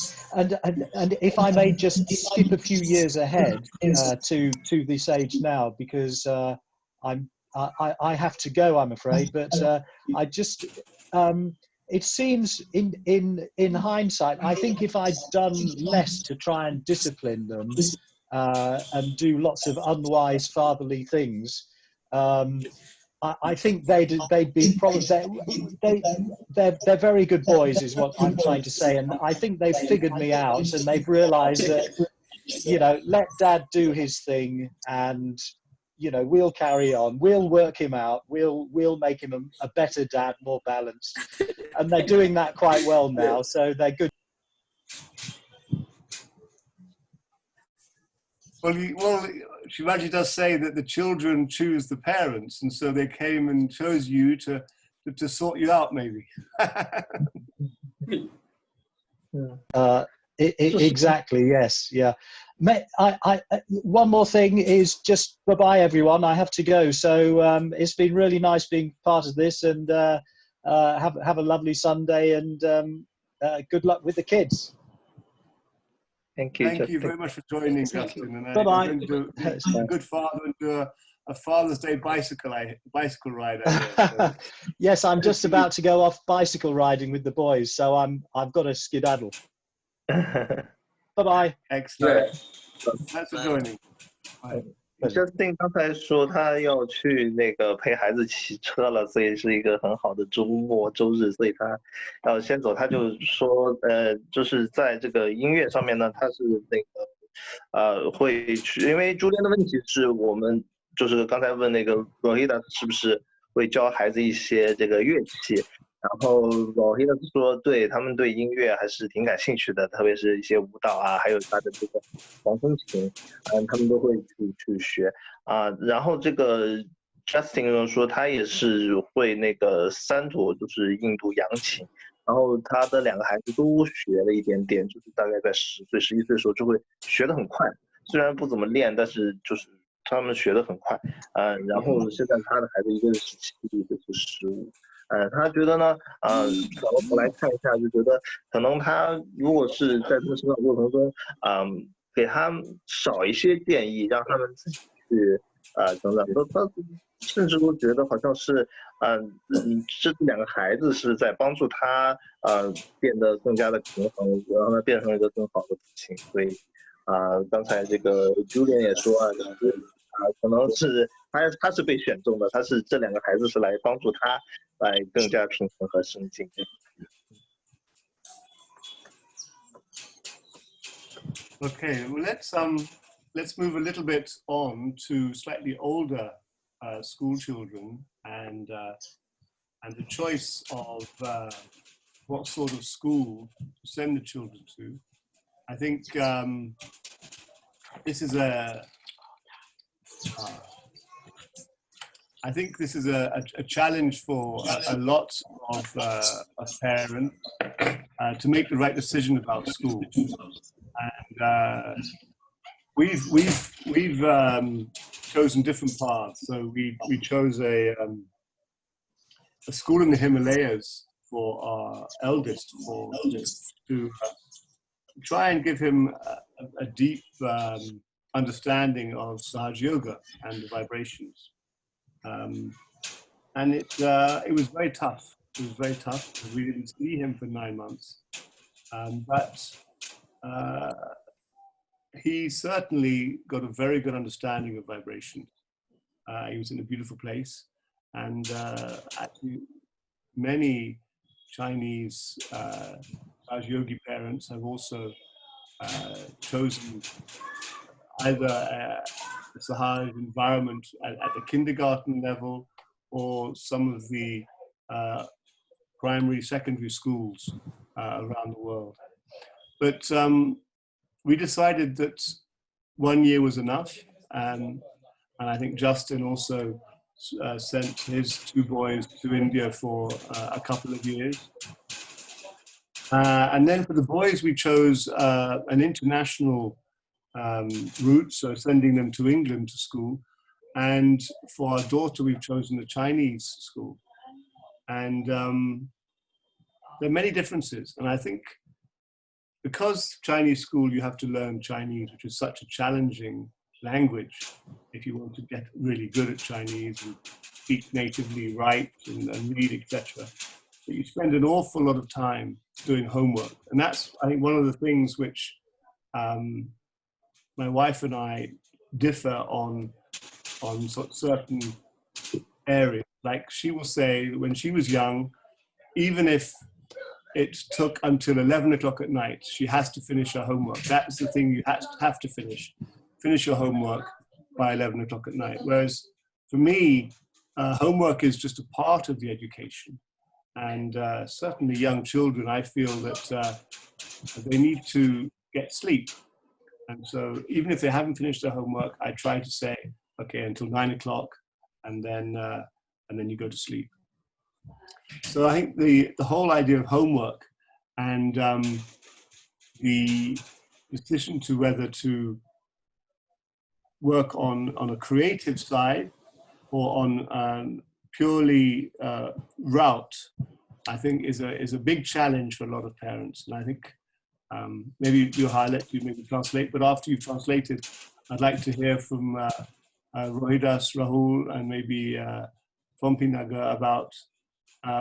if I may just skip a few years ahead to this age now, because I have to go, I'm afraid. But I just it seems in hindsight, I think if I'd done less to try and discipline them and do lots of unwise fatherly things, I think they'd be probably they're very good boys, is what I'm trying to say. And I think they've figured me out, and they've realised that, you know, let Dad do his thing, and, you know, we'll carry on. We'll work him out. We'll make him a better dad, more balanced. And they're doing that quite well now, so they're good. Well, Shivaji does say that the children choose the parents, and so they came and chose you to sort you out, maybe. Exactly. Yes. Yeah. One more thing is just bye-bye, everyone. I have to go. So it's been really nice being part of this, and have a lovely Sunday, and good luck with the kids. Thank you. Thank you very much for joining, Justin. And Bye-bye. I'm going to be a good father and do a Father's Day bicycle ride. So. Yes, I'm just about to go off bicycle riding with the boys, so I've got to skedaddle. Bye-bye. Excellent. Thanks for joining. Bye. Justin 刚才说他要去那个陪孩子骑车了，所以是一个很好的周末周日，所以他要先走。他就说，就是在这个音乐上面呢，他是那个会去，因为朱莲的问题是我们就是刚才问那个 Rohida 是不是会教孩子一些这个乐器。然后Rohida说，对他们对音乐还是挺感兴趣的，特别是一些舞蹈啊，还有他的这个黄风琴，他们都会去学啊。然后这个 Justin 说他也是会那个Santur，就是印度扬琴，然后他的2个孩子都学了一点点，就是大概在10岁、11岁的时候就会学得很快，虽然不怎么练，但是就是他们学得很快，然后现在他的孩子一个是17，一个是15。他觉得呢，转过头来看一下，就觉得可能他如果是在这个成长过程中，给他少一些建议，让他们自己去成长。他甚至都觉得好像是，这2个孩子是在帮助他变得更加的平衡，让他变成一个更好的父亲。所以刚才这个 Julian 也说可能是他是被选中的，他是这2个孩子是来帮助他来更加平衡和生进。Okay, well let's move a little bit on to slightly older school children and the choice of what sort of school to send the children to. I think this is a challenge for a lot of parents to make the right decision about school. And we've chosen different paths. So we chose a school in the Himalayas for our eldest, to try and give him a deep understanding of Sahaj Yoga and the vibrations. And it was very tough. It was very tough because we didn't see him for 9 months. But he certainly got a very good understanding of vibration. He was in a beautiful place. And actually, many Chinese Sahaj Yogi parents have also chosen either Sahaj environment at the kindergarten level or some of the primary, secondary schools around the world. But we decided that 1 year was enough, and I think Justin also sent his 2 boys to India for a couple of years. And then for the boys, we chose an international route, so sending them to England to school. And for our daughter, we've chosen a Chinese school. And there are many differences. And I think because Chinese school, you have to learn Chinese, which is such a challenging language if you want to get really good at Chinese and speak natively, write and read, etc. But you spend an awful lot of time doing homework. And that's, I think, one of the things which my wife and I differ on certain areas. Like she will say when she was young, even if it took until 11 o'clock at night, she has to finish her homework. That's the thing you have to finish your homework by 11 o'clock at night. Whereas for me, homework is just a part of the education. And certainly young children, I feel that they need to get sleep. And so even if they haven't finished their homework, I try to say, okay, until 9 o'clock, and then you go to sleep. So I think the whole idea of homework and the decision to whether to work on a creative side or on purely route, I think is a big challenge for a lot of parents. And I think maybe I'll let you maybe translate, but after you've translated, I'd like to hear from Rohidas, Rahul, and maybe Fompinaga about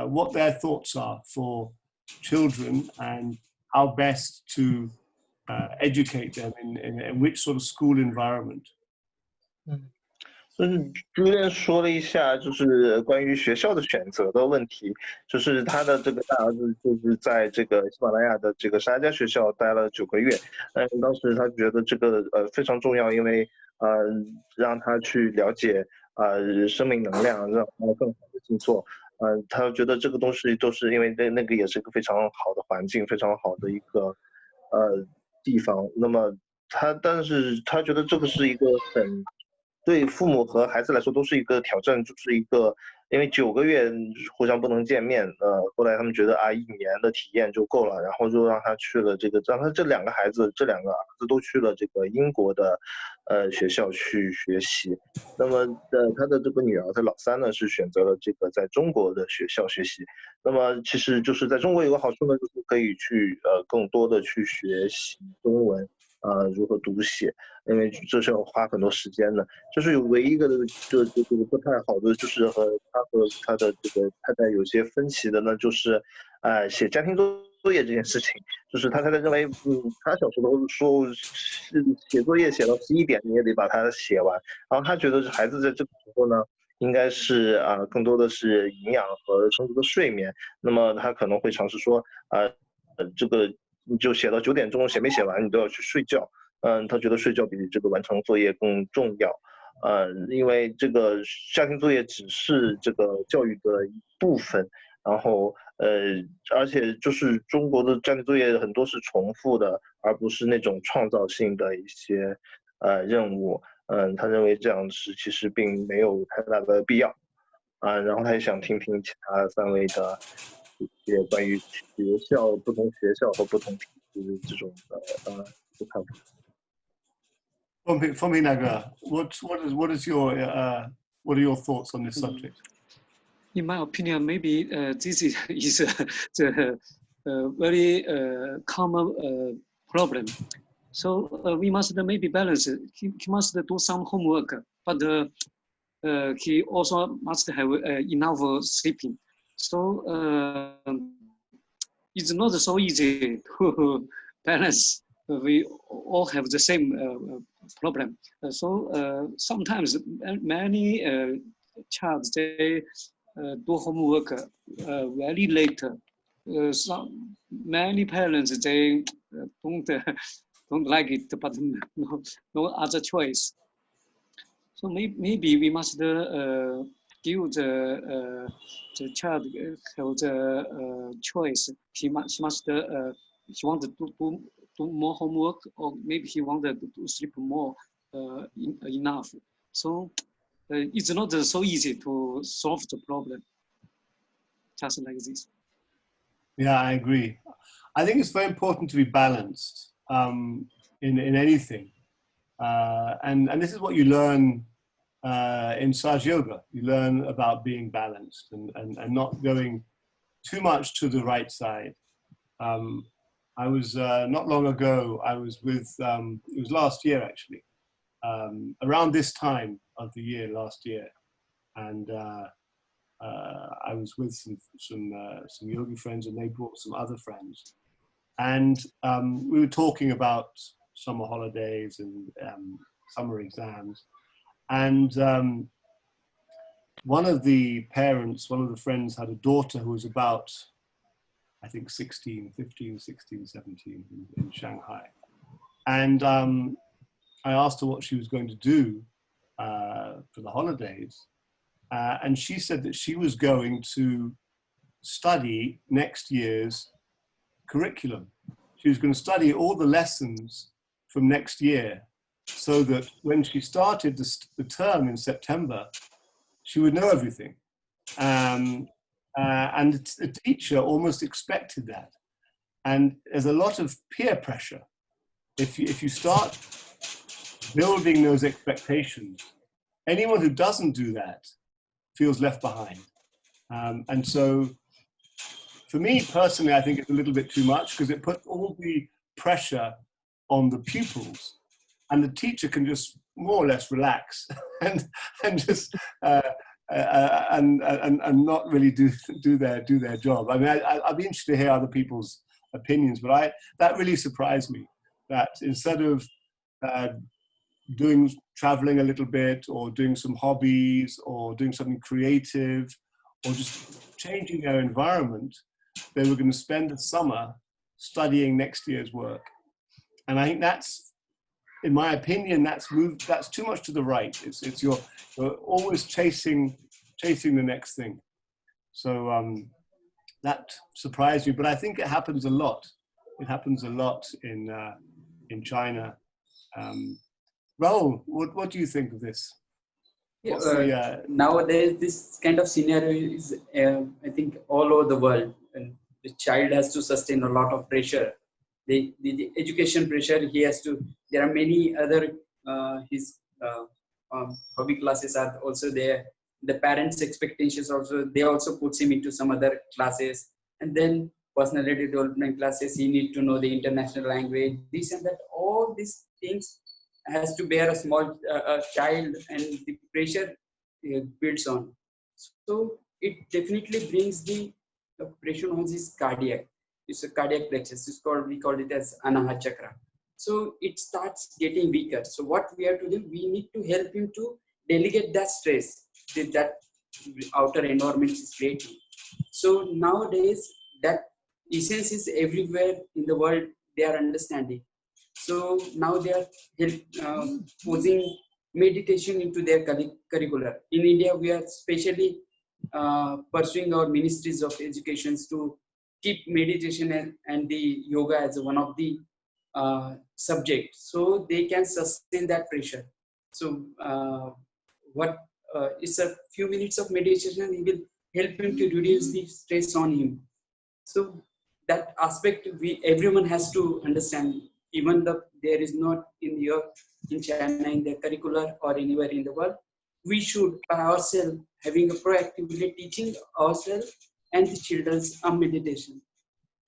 what their thoughts are for children and how best to educate them in which sort of school environment. 就是朱练说了一下，就是关于学校的选择的问题。就是他的这个大儿子就是在这个喜马拉雅的这个沙加学校待了9个月，当时他觉得这个非常重要，因为让他去了解生命能量，让他更好的进错。他觉得这个东西都是因为那个也是一个非常好的环境，非常好的一个地方。那么但是他觉得这个是一个很。对父母和孩子来说都是一个挑战，就是一个因为9个月互相不能见面，后来他们觉得1年的体验就够了，然后就让他去了让他这2个儿子都去了这个英国的学校去学习。那么他的这个女儿，他老三呢是选择了这个在中国的学校学习。那么其实就是在中国有个好处呢，就是可以去更多的去学习中文。如何读写，因为这是要花很多时间的。就是有唯一一个这个不太好的，就是和他的这个太太有些分歧的呢，就是写家庭作业这件事情。就是他太太认为，他小时候说是写作业写到11点你也得把它写完，然后他觉得孩子在这个时候呢，应该是更多的是营养和充足的睡眠。那么他可能会尝试说这个。你就写到9点钟，写没写完你都要去睡觉。他觉得睡觉比这个完成作业更重要。因为这个家庭作业只是这个教育的一部分，然后而且就是中国的家庭作业很多是重复的，而不是那种创造性的一些任务。他认为这样是其实并没有太大的必要。然后他也想听听其他3位的。一些关于不同学校和不同体制这种看法。Fompinaga, what are your thoughts on this subject? In my opinion, maybe this is the very common problem. So we must maybe balance. He must do some homework, but he also must have enough sleeping. So it's not so easy to balance. We all have the same problem. So sometimes many child they do homework very late. Many parents they don't like it, but no other choice. So maybe we must give the child the choice. He must he wanted to do more homework, or maybe he wanted to sleep more enough. So it's not so easy to solve the problem. Just like this. Yeah, I agree. I think it's very important to be balanced in anything, and this is what you learn in Saj Yoga. You learn about being balanced and not going too much to the right side. I was not long ago. I was with it was last year actually, around this time of the year last year, and I was with some yogi friends, and they brought some other friends, and we were talking about summer holidays and summer exams, and one of the parents, one of the friends, had a daughter who was about, I think 15, 16, 17 in Shanghai, and I asked her what she was going to do for the holidays. And she said that she was going to study next year's curriculum. She was going to study all the lessons from next year so that when she started the term in September, she would know everything. And the teacher almost expected that. And there's a lot of peer pressure. If you start building those expectations, anyone who doesn't do that feels left behind. And so for me personally, I think it's a little bit too much because it puts all the pressure on the pupils, and the teacher can just more or less relax and just and not really do their job. I mean, I'd be interested to hear other people's opinions, but that really surprised me that instead of traveling a little bit, or doing some hobbies, or doing something creative, or just changing their environment, they were going to spend the summer studying next year's work. And I think that's, in my opinion, that's too much to the right. It's you're always chasing the next thing. So that surprised me, but I think it happens a lot. It happens a lot in China. Raul, what do you think of this? Nowadays, this kind of scenario is, I think, all over the world. And the child has to sustain a lot of pressure. The education pressure, there are many other, his hobby classes are also there. The parents' expectations they also puts him into some other classes. And then personality development classes, he need to know the international language, this and that. All these things has to bear a small child, and the pressure builds on. So it definitely brings the pressure on his cardiac. It's a cardiac plexus. We call it as Anahata chakra. So it starts getting weaker. So what we have to do, we need to help him to delegate that stress that outer environment is creating. So nowadays, that essence is everywhere in the world. They are understanding. So now they are posing meditation into their curricular. In India, we are especially pursuing our ministries of education to keep meditation and the yoga as one of the subjects, so they can sustain that pressure. So it's a few minutes of meditation, and it will help him to reduce the stress on him. So that aspect everyone has to understand. Even though there is not in China, in the curricular or anywhere in the world, we should by ourselves having a proactively teaching ourselves and the children's meditation.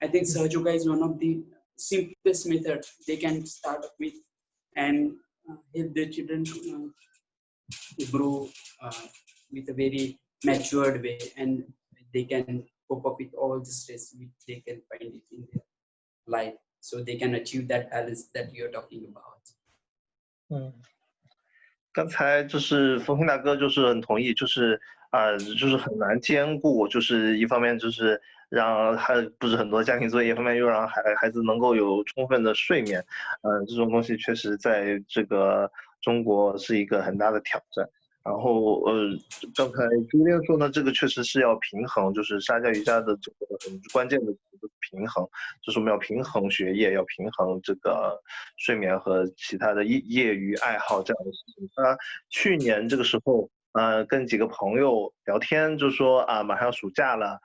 I think Sahaja Yoga is one of the simplest methods they can start with and help the children grow with a very matured way, and they can cope up with all the stress which they can find it in their life. So they can achieve that balance that you're talking about. 刚才就是冯鑫大哥就是很同意，就是很难兼顾，就是一方面就是让不是很多家庭作业，一方面又让孩子能够有充分的睡眠，这种东西确实在这个中国是一个很大的挑战。然后刚才朱练说呢，这个确实是要平衡，就是沙家瑜伽的这个很关键的平衡，就是我们要平衡学业，要平衡这个睡眠和其他的业余爱好这样的事情。他去年这个时候，跟几个朋友聊天，就说啊，马上暑假了，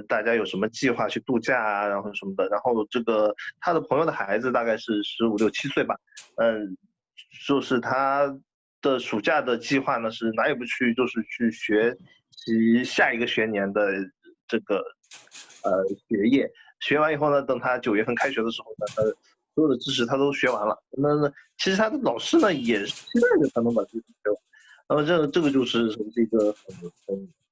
大家有什么计划去度假啊，然后什么的。然后这个他的朋友的孩子大概是15、16、7岁吧，就是他的暑假的计划呢是哪也不去，就是去学习下一个学年的这个学业。学完以后呢，等他9月份开学的时候呢，他所有的知识他都学完了。那其实他的老师呢也是期待着他能把这个学完。那么这个就是一个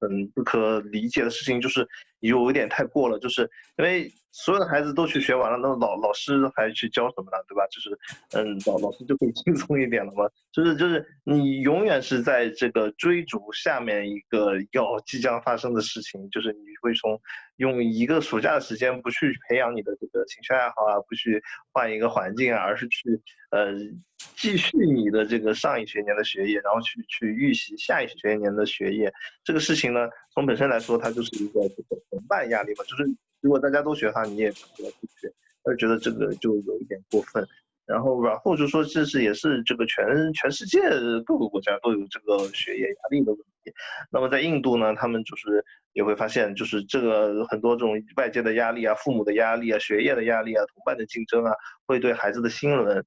很不可理解的事情，就是有一点太过了，就是因为所有的孩子都去学完了，那么老师还去教什么呢，对吧？就是老师就可以轻松一点了嘛。就是你永远是在这个追逐下面一个即将发生的事情，就是你会用一个暑假的时间不去培养你的这个兴趣爱好啊，不去换一个环境啊，而是去继续你的这个上一学年的学业，然后去预习下一学年的学业。这个事情呢，从本身来说，它就是一个同伴压力嘛，就是如果大家都学它，你也不要去学，我就觉得这个就有一点过分。然后就说也是这个全世界各个国家都有这个学业压力的问题。那么在印度呢，他们就是也会发现，就是这个很多这种外界的压力啊、父母的压力啊、学业的压力啊、同伴的竞争啊，会对孩子的心轮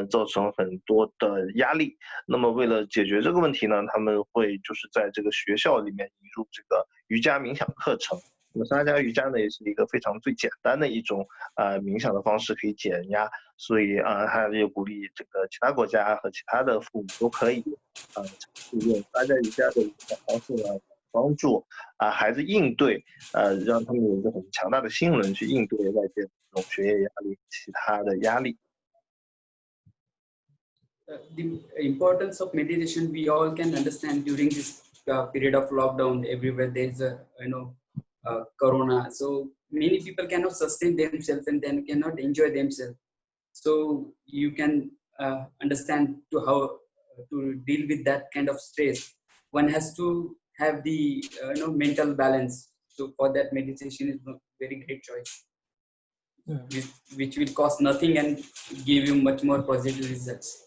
造成很多的压力。那么为了解决这个问题呢，他们会就是在这个学校里面引入这个瑜伽冥想课程。那么沙家瑜伽呢，也是一个非常最简单的一种冥想的方式，可以减压。所以他也鼓励这个其他国家和其他的父母都可以尝试用沙家瑜伽的一个方式呢，帮助孩子应对让他们有一个很强大的心轮去应对外界的这种学业压力、其他的压力。The importance of meditation we all can understand during this period of lockdown. Everywhere there's corona, so many people cannot sustain themselves and then cannot enjoy themselves. So you can understand how to deal with that kind of stress. One has to have the mental balance. So for that, meditation is a very great choice, which will cost nothing and give you much more positive results.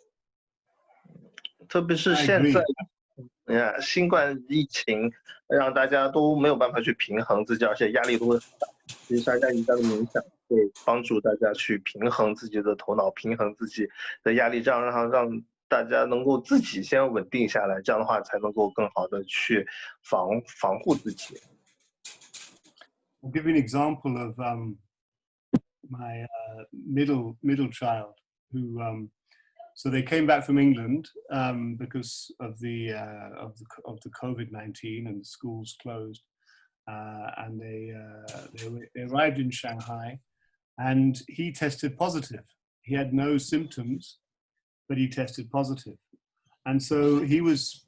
特别是现在，新冠疫情让大家都没有办法去平衡自己，而且压力都会很大。其实沙家瑜伽的冥想会帮助大家去平衡自己的头脑，平衡自己的压力，这样让大家能够自己先稳定下来，这样的话才能够更好的去防护自己。I'll give you an example of my middle child who. So they came back from England because of the COVID-19 and the schools closed, and they arrived in Shanghai, and he tested positive. He had no symptoms, but he tested positive, and so he was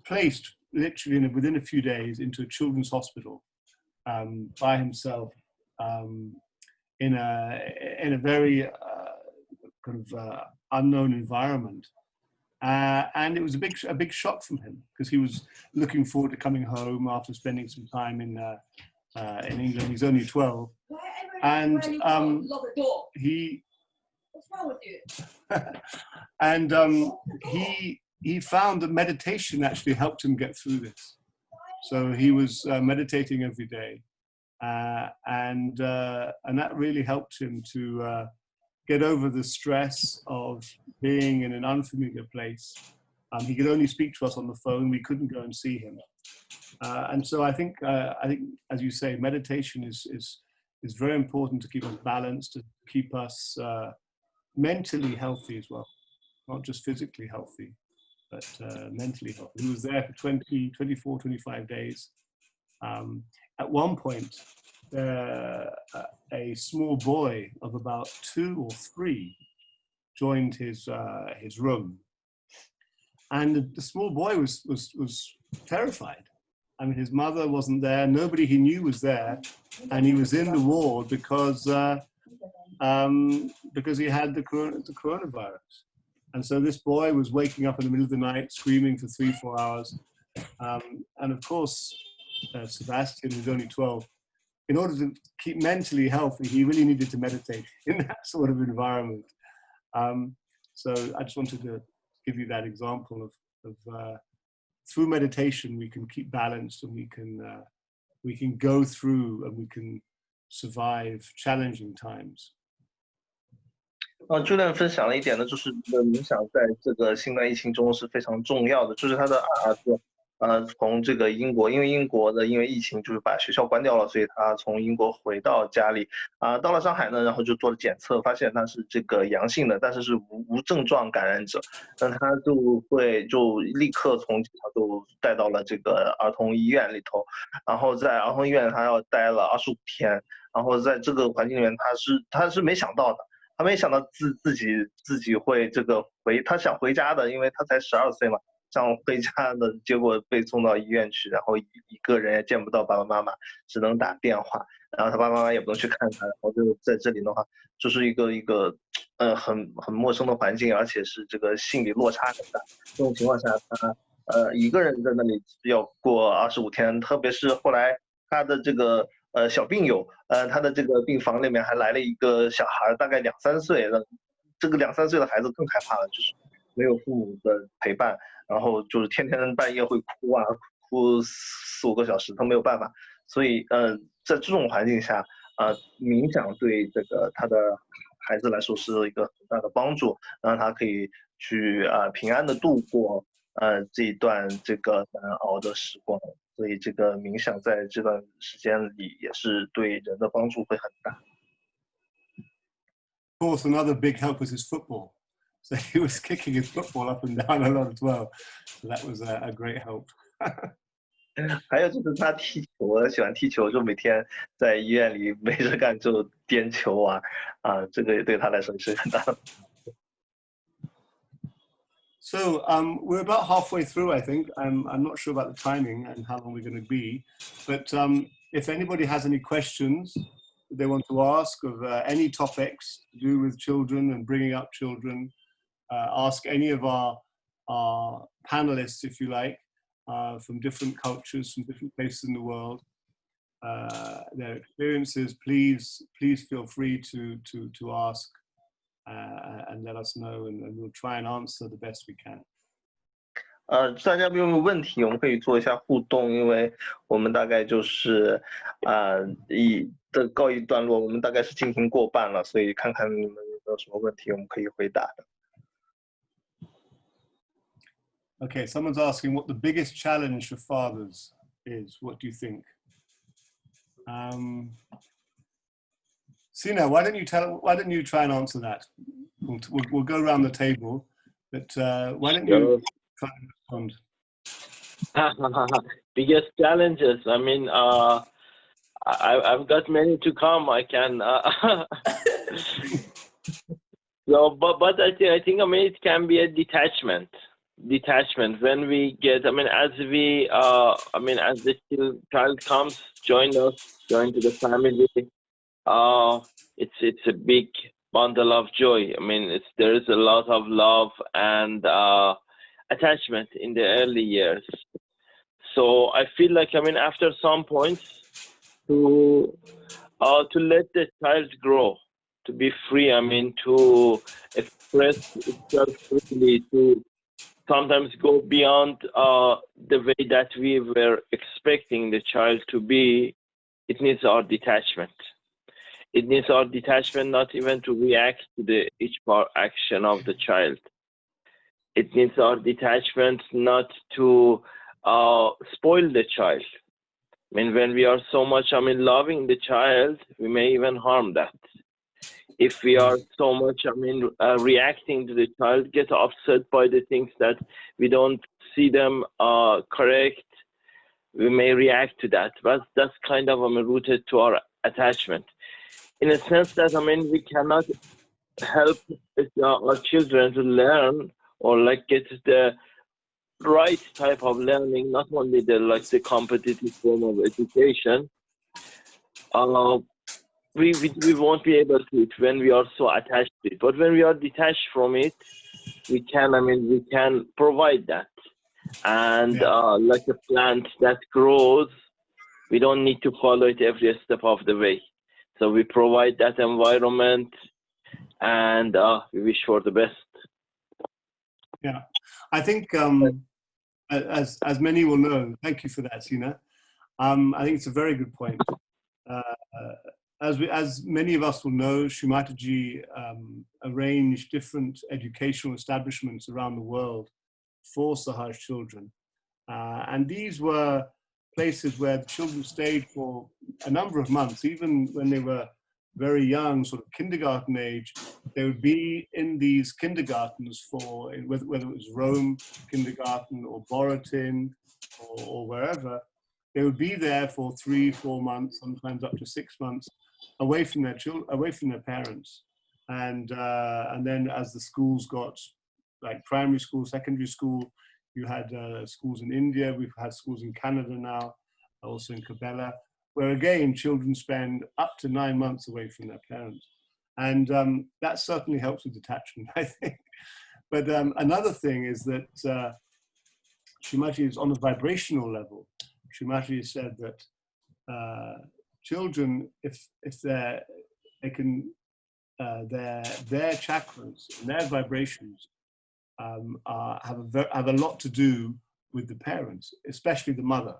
placed literally within a few days into a children's hospital by himself in a very kind of unknown environment, and it was a big shock from him because he was looking forward to coming home after spending some time in England. He's only 12, and he what's wrong with you? And he found that meditation actually helped him get through this. So he was meditating every day, and that really helped him to get over the stress of being in an unfamiliar place. He could only speak to us on the phone. We couldn't go and see him. And so I think, as you say, meditation is very important to keep us balanced, to keep us mentally healthy as well, not just physically healthy, but mentally healthy. He was there for 24, 25 days. At one point, a small boy of about 2 or 3 joined his room, and the small boy was terrified. I mean, his mother wasn't there, nobody he knew was there, and he was in the ward because he had the coronavirus. And so this boy was waking up in the middle of the night, screaming for 3-4 hours. And of course, Sebastian, who's only 12, in order to keep mentally healthy, he really needed to meditate in that sort of environment. So I just wanted to give you that example of through meditation, we can keep balanced, and we can go through and we can survive challenging times. 朱亮分享了一点呢，就是冥想在这个新冠疫情中是非常重要的。就是他的儿子，从这个英国，因为疫情就是把学校关掉了，所以他从英国回到家里，到了上海呢，然后就做了检测，发现他是这个阳性的，但是是无症状感染者，那他就立刻从机场就带到了这个儿童医院里头，然后在儿童医院他要待了25天，然后在这个环境里面他是没想到的。他没想到自己会这个他想回家的，因为他才12岁嘛，想回家的，结果被送到医院去，然后一个人也见不到爸爸妈妈，只能打电话，然后他爸爸妈妈也不能去看他，然后就在这里的话，就是一个很陌生的环境，而且是这个心理落差很大。这种情况下，他一个人在那里要过25天，特别是后来他的这个。小病友，他的这个病房里面还来了一个小孩，大概2-3岁，这个2-3岁的孩子更害怕了，就是没有父母的陪伴，然后就是天天半夜会哭4-5个小时，他没有办法，所以在这种环境下，冥想对这个他的孩子来说是一个很大的帮助，让他可以去平安的度过这一段这个难熬的时光。所以这个冥想在这段时间里也是对人的帮助会很大。Of course, another big help was his football. So he was kicking his football up and down a lot as well. So that was a great help. 还有就是他踢球，喜欢踢球，就每天在医院里没事干就颠球啊，这个对他来说是很大的。So we're about halfway through, I think. I'm not sure about the timing and how long we're going to be. But if anybody has any questions they want to ask of any topics to do with children and bringing up children, ask any of our panelists, if you like, from different cultures, from different places in the world, their experiences, please feel free to ask. And let us know, and we'll try and answer the best we can. 大家有没有问题？我们可以做一下互动，因为我们大概就是告一段落，我们大概是进行过半了，所以看看你们有没有什么问题，我们可以回答的。Okay, someone's asking what the biggest challenge for fathers is. What do you think? Sina, why don't you try and answer that? We'll go around the table, but why don't you try and respond? Biggest challenges. I mean, I've got many to come. I can. So, but I think I mean it can be a detachment. When we get, I mean, as the child comes, join to the family. It's a big bundle of joy. I mean, there is a lot of love and attachment in the early years. So I feel like, I mean, after some points, to let the child grow, to be free. I mean, to express itself freely, to sometimes go beyond the way that we were expecting the child to be. It needs our detachment. It needs our detachment not even to react to each action of the child. It needs our detachment not to spoil the child. I mean, when we are so much, loving the child, we may even harm that. If we are so much, reacting to the child, get upset by the things that we don't see them correct, we may react to that. But that's kind of rooted to our attachment. In a sense that, we cannot help our children to learn or get the right type of learning, not only the competitive form of education. We won't be able to it when we are so attached to it. But when we are detached from it, we can provide that. And like a plant that grows, we don't need to follow it every step of the way. So we provide that environment, and we wish for the best. Yeah, I think as many will know, thank you for that, Sina. I think it's a very good point. As many of us will know, Shumataji arranged different educational establishments around the world for Sahaj children. And these were places where the children stayed for a number of months, even when they were very young, sort of kindergarten age. They would be in these kindergartens for, whether it was Rome kindergarten or Borotin or wherever, they would be there for 3-4 months, sometimes up to 6 months, away from their children, away from their parents. And then as the schools got, like primary school, secondary school, you had schools in India, we've had schools in Canada now, also in Kabela, where again, children spend up to 9 months away from their parents. And that certainly helps with detachment, I think. But another thing is that Shumataji is on a vibrational level. Shumataji said that children, if their chakras and their vibrations have a lot to do with the parents, especially the mother.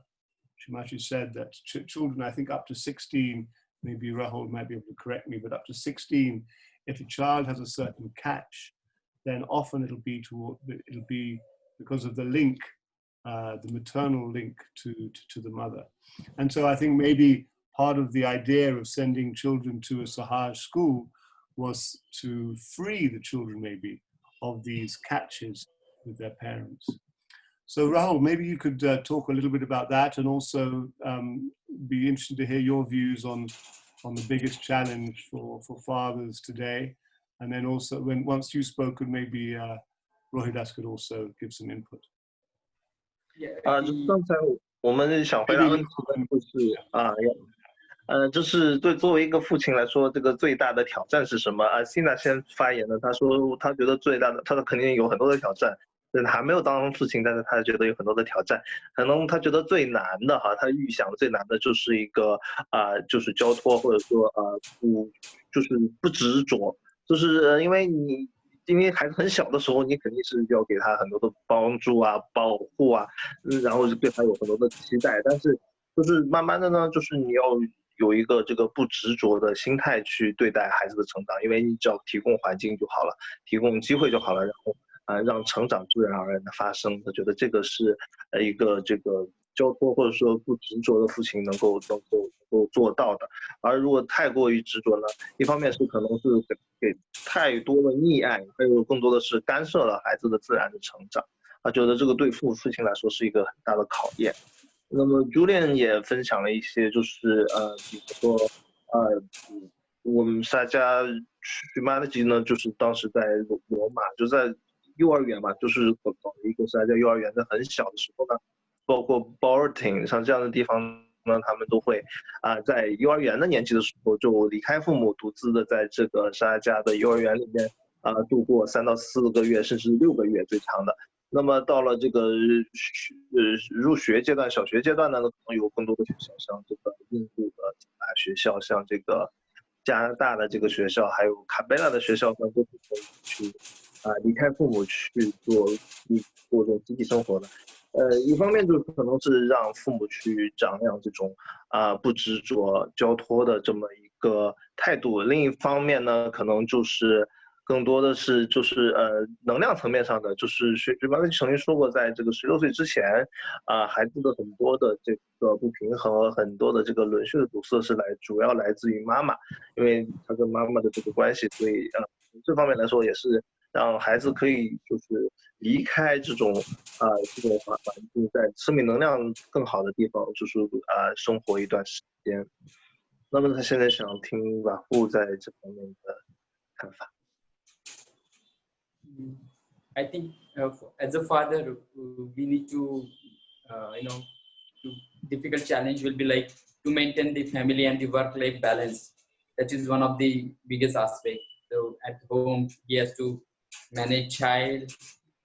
Shumataji said that children, I think up to 16, maybe Rahul might be able to correct me, but up to 16, if a child has a certain catch, then often it'll be because of the link, the maternal link to the mother. And so I think maybe part of the idea of sending children to a Sahaj school was to free the children maybe of these catches with their parents. So Rahul, maybe you could talk a little bit about that, and also be interested to hear your views on the biggest challenge for fathers today. And then also, once you've spoken, maybe Rohidas could also give some input. 刚才我们想回答问题的就是就是作为一个父亲来说，这个最大的挑战是什么？Sina 先发言了，他说他觉得最大的，他肯定有很多的挑战。还没有当父亲，但是他觉得有很多的挑战。可能他觉得最难的他预想最难的就是一个就是交托，或者说不执着，就是因为孩子很小的时候，你肯定是要给他很多的帮助保护然后对他有很多的期待，但是就是慢慢的呢，就是你要有一个这个不执着的心态去对待孩子的成长，因为你只要提供环境就好了，提供机会就好了，然后让成长自然而然的发生。我觉得这个是一个这个交托或者说不执着的父亲能够做到的。而如果太过于执着呢，一方面是可能是给太多的溺爱，还有更多的是干涉了孩子的自然的成长。觉得这个对父亲来说是一个很大的考验。那么 Julian 也分享了一些，就是比如说我们沙加Shumataji呢，就是当时在罗马，就在幼儿园嘛，就是搞了一个沙加幼儿园，在很小的时候呢，包括 Borotin 像这样的地方呢，他们都会在幼儿园的年纪的时候就离开父母，独自的在这个沙加的幼儿园里面度过3到4个月，甚至6个月最长的。那么到了这个入学阶段，小学阶段呢，可能有更多的学校，像这个印度的学校，像这个加拿大的这个学校，还有卡贝拉的学校呢，都是可以去离开父母去做这种集体生活的。一方面就是可能是让父母去长养这种不执着交托的这么一个态度，另一方面呢，可能就是更多的是就是能量层面上的，就是Shumataji曾经说过，在这个16岁之前孩子的很多的这个不平衡和很多的这个轮序的堵塞是主要来自于妈妈，因为他跟妈妈的这个关系，所以这方面来说也是让孩子可以就是离开这种环境，在生命能量更好的地方，就是生活一段时间。那么他现在想听Rahul在这方面的看法。I think as a father, we need to, difficult challenge will be like to maintain the family and the work-life balance. That is one of the biggest aspects. So at home, he has to manage child,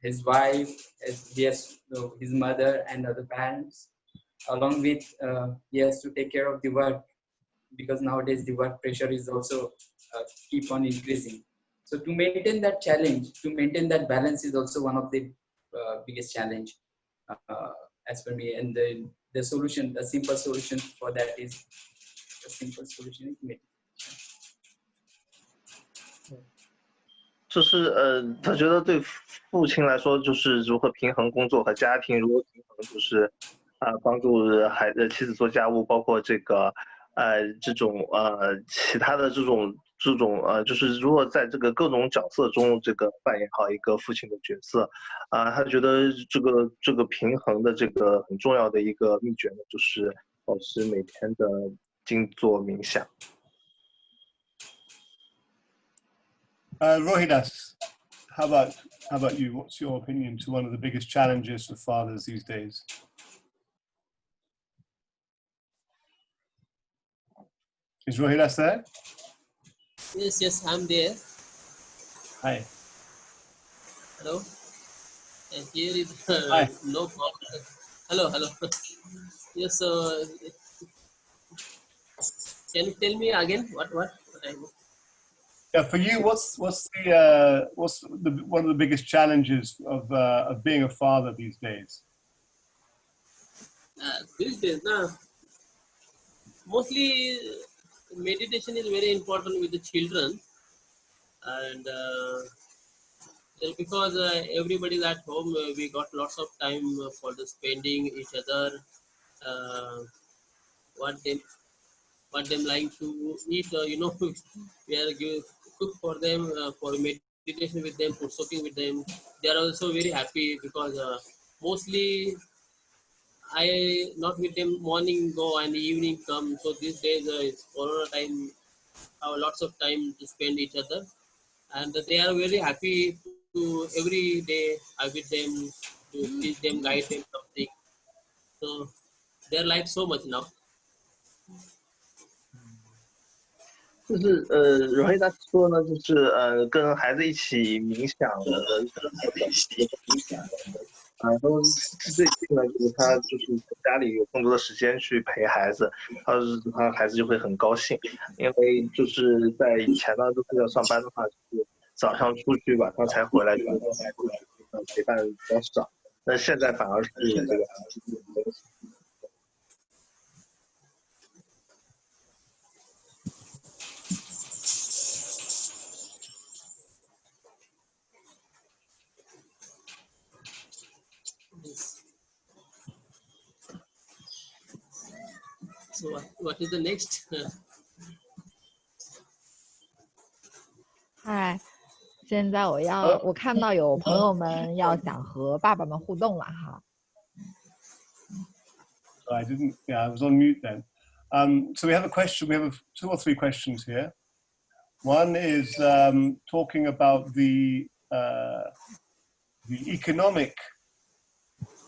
his wife, his mother and other parents. Along with he has to take care of the work, because nowadays the work pressure is also keep on increasing. So to maintain that challenge, to maintain that balance is also one of the biggest challenge as for me. And the solution, the simple solution for that is meditation. 就是他觉得对父亲来说，就是如何平衡工作和家庭，如何平衡就是帮助妻子做家务，包括这个这种其他的这种就是如何在这个各种角色中这个扮演好一个父亲的角色他觉得这个平衡的这个很重要的一个秘诀呢，就是保持每天的静坐冥想。Rohidas, how about you? What's your opinion to one of the biggest challenges for fathers these days? Is Rohidas there? Yes, I'm there. Hi. Hello. And here is Hi. no problem. Hello. Yes. Can you tell me again what? Yeah, for you, what's the one of the biggest challenges of being a father these days? These days, mostly meditation is very important with the children, and because everybody is at home, we got lots of time for the spending each other. What them like to eat, we are cook for them, for meditation with them, for soaking with them. They are also very happy because mostly I not with them morning go and evening come. So these days it's Corona time, have lots of time to spend each other, and they are very happy to every day I with them to teach them, guide them something. So they like so much now. 就是荣黑大说呢，就是跟孩子一起冥想的都最近呢，就是他就是家里有更多的时间去陪孩子，他孩子就会很高兴，因为就是在以前呢都是要上班的话，就是早上出去晚上才回来，陪伴比较少，那现在反而是这个。So what is the next? 嗨，现在我看到有朋友们要想和爸爸们互动了哈。I didn't. Yeah, I was on mute then. So we have a question. We have 2 or 3 questions here. One is talking about the economic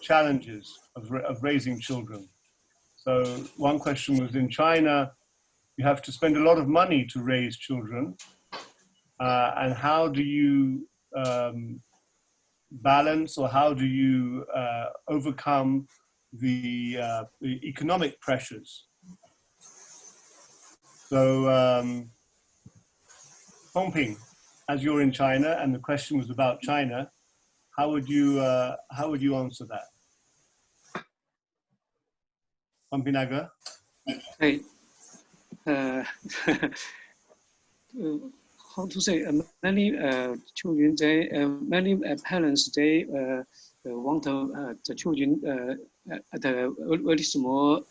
challenges of raising children. So one question was, in China, you have to spend a lot of money to raise children. And how do you balance, or how do you overcome the economic pressures? So, Hongping, as you're in China, and the question was about China, how would you answer that? Hongping Hey, how to say? Many children, many parents, they want the children at a very small.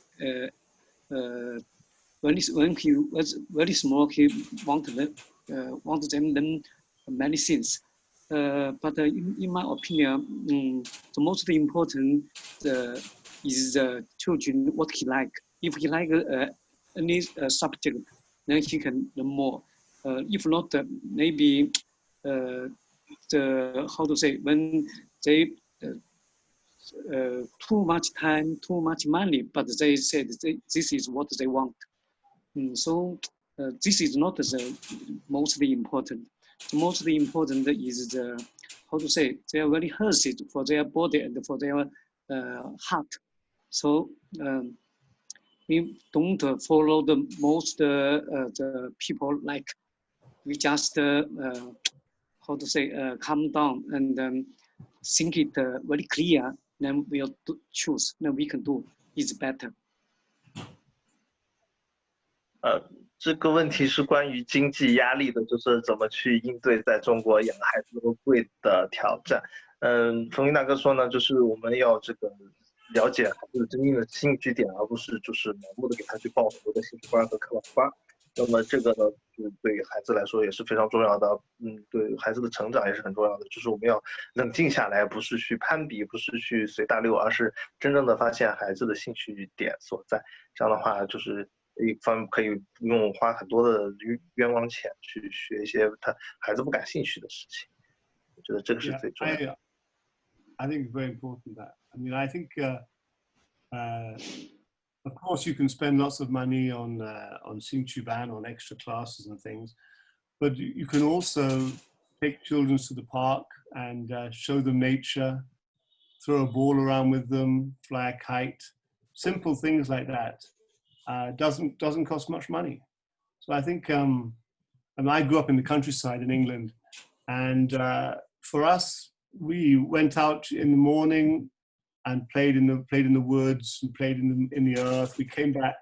When he was very small, he wanted them learn many things. But in my opinion, the most important is the children what he like. If he like any subject, then he can learn more. If not, maybe how to say, when they too much time, too much money, but they said this is what they want. So this is not the mostly important. the most important is the, how to say, they are very healthy for their body and for their heart. So we don't follow the most the people like we just how to say calm down and think it very clear. Then we'll choose. Then we can do is better. 这个问题是关于经济压力的，就是怎么去应对在中国养孩子那么贵的挑战。冯云大哥说呢，就是我们要这个了解孩子真正的兴趣点，而不是就是盲目的给他去报很多的兴趣班和课外班。那么这个呢，就是对孩子来说也是非常重要的，对孩子的成长也是很重要的。就是我们要冷静下来，不是去攀比，不是去随大流，而是真正的发现孩子的兴趣点所在。这样的话，就是一方面可以不用花很多的冤枉钱去学一些他孩子不感兴趣的事情。我觉得这个是最重要的。I think it's very important that. I mean, I think, of course, you can spend lots of money on Xingqiuban, on extra classes and things, but you can also take children to the park and show them nature, throw a ball around with them, fly a kite, simple things like that. Doesn't cost much money. So I think, and I grew up in the countryside in England, and for us, we went out in the morning and played in the woods and played in the earth. We came back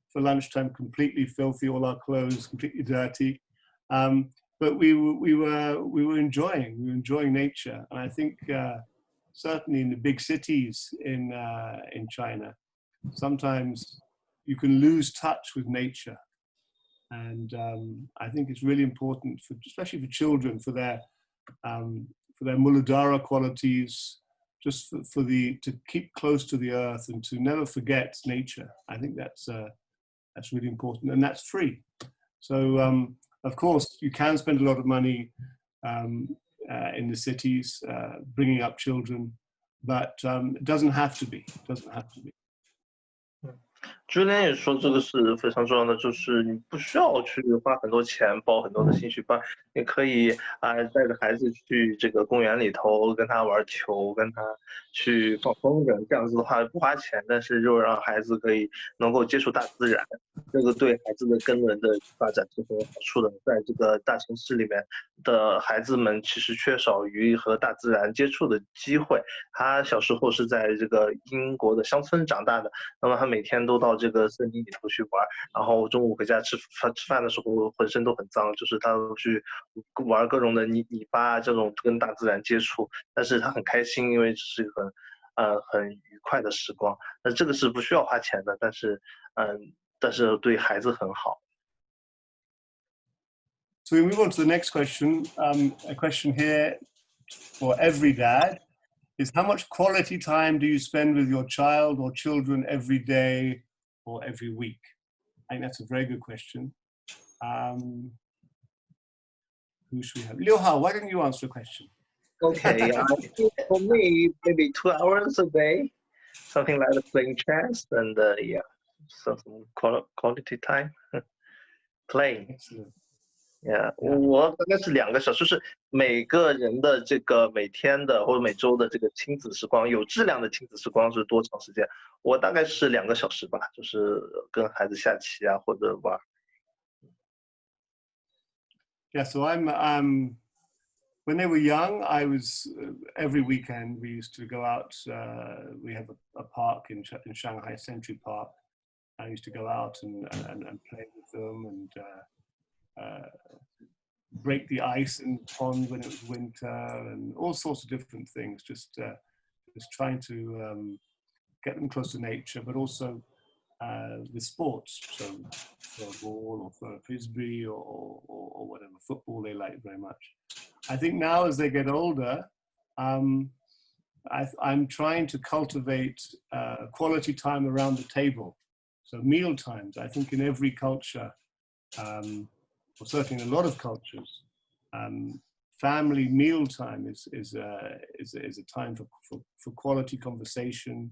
for lunchtime completely filthy, all our clothes completely dirty, but we were enjoying nature. And I think certainly in the big cities in China, sometimes you can lose touch with nature, and I think it's really important, especially for children, for their muladhara qualities, just to keep close to the earth and to never forget nature. I think that's really important, and that's free. So of course you can spend a lot of money in the cities bringing up children, but it doesn't have to be. It doesn't have to be. 朱连也说这个是非常重要的，就是你不需要去花很多钱报很多的兴趣班，你可以带着孩子去这个公园里头跟他玩球，跟他去放风筝，这样子的话不花钱，但是又让孩子可以能够接触大自然，这个对孩子的根源的发展是很有好处的。在这个大城市里面的孩子们其实缺少于和大自然接触的机会，他小时候是在这个英国的乡村长大的，那么他每天都到这个森林里头去玩，然后中午回家吃饭的时候浑身都很脏，就是他去玩各种的泥巴，这种跟大自然接触，但是他很开心，因为这是很愉快的时光。那这个是不需要花钱的，但是对孩子很好。So we move on to the next question. A question here for every dad is: how much quality time do you spend with your child or children every day or every week? I think that's a very good question. Who should we have? Liu Hao, why don't you answer the question? Okay, I think for me, maybe 2 hours a day, something like playing chess and some quality time playing. Excellent. Yeah, 我大概是2个小时，就是每个人的这个每天的或者每周的这个亲子时光，有质量的亲子时光是多长时间？我大概是2个小时吧，就是跟孩子下棋啊或者玩。Yeah, so when they were young, I was every weekend we used to go out. We have a park in Shanghai, Century Park. I used to go out and play with them and break the ice in the pond when it was winter and all sorts of different things. Just trying to get them close to nature, but also with sports. So throw a ball or throw a frisbee or whatever, football they like very much. I think now as they get older, I'm trying to cultivate quality time around the table. So meal times, I think in every culture, or certainly in a lot of cultures, family meal time is a time for quality conversation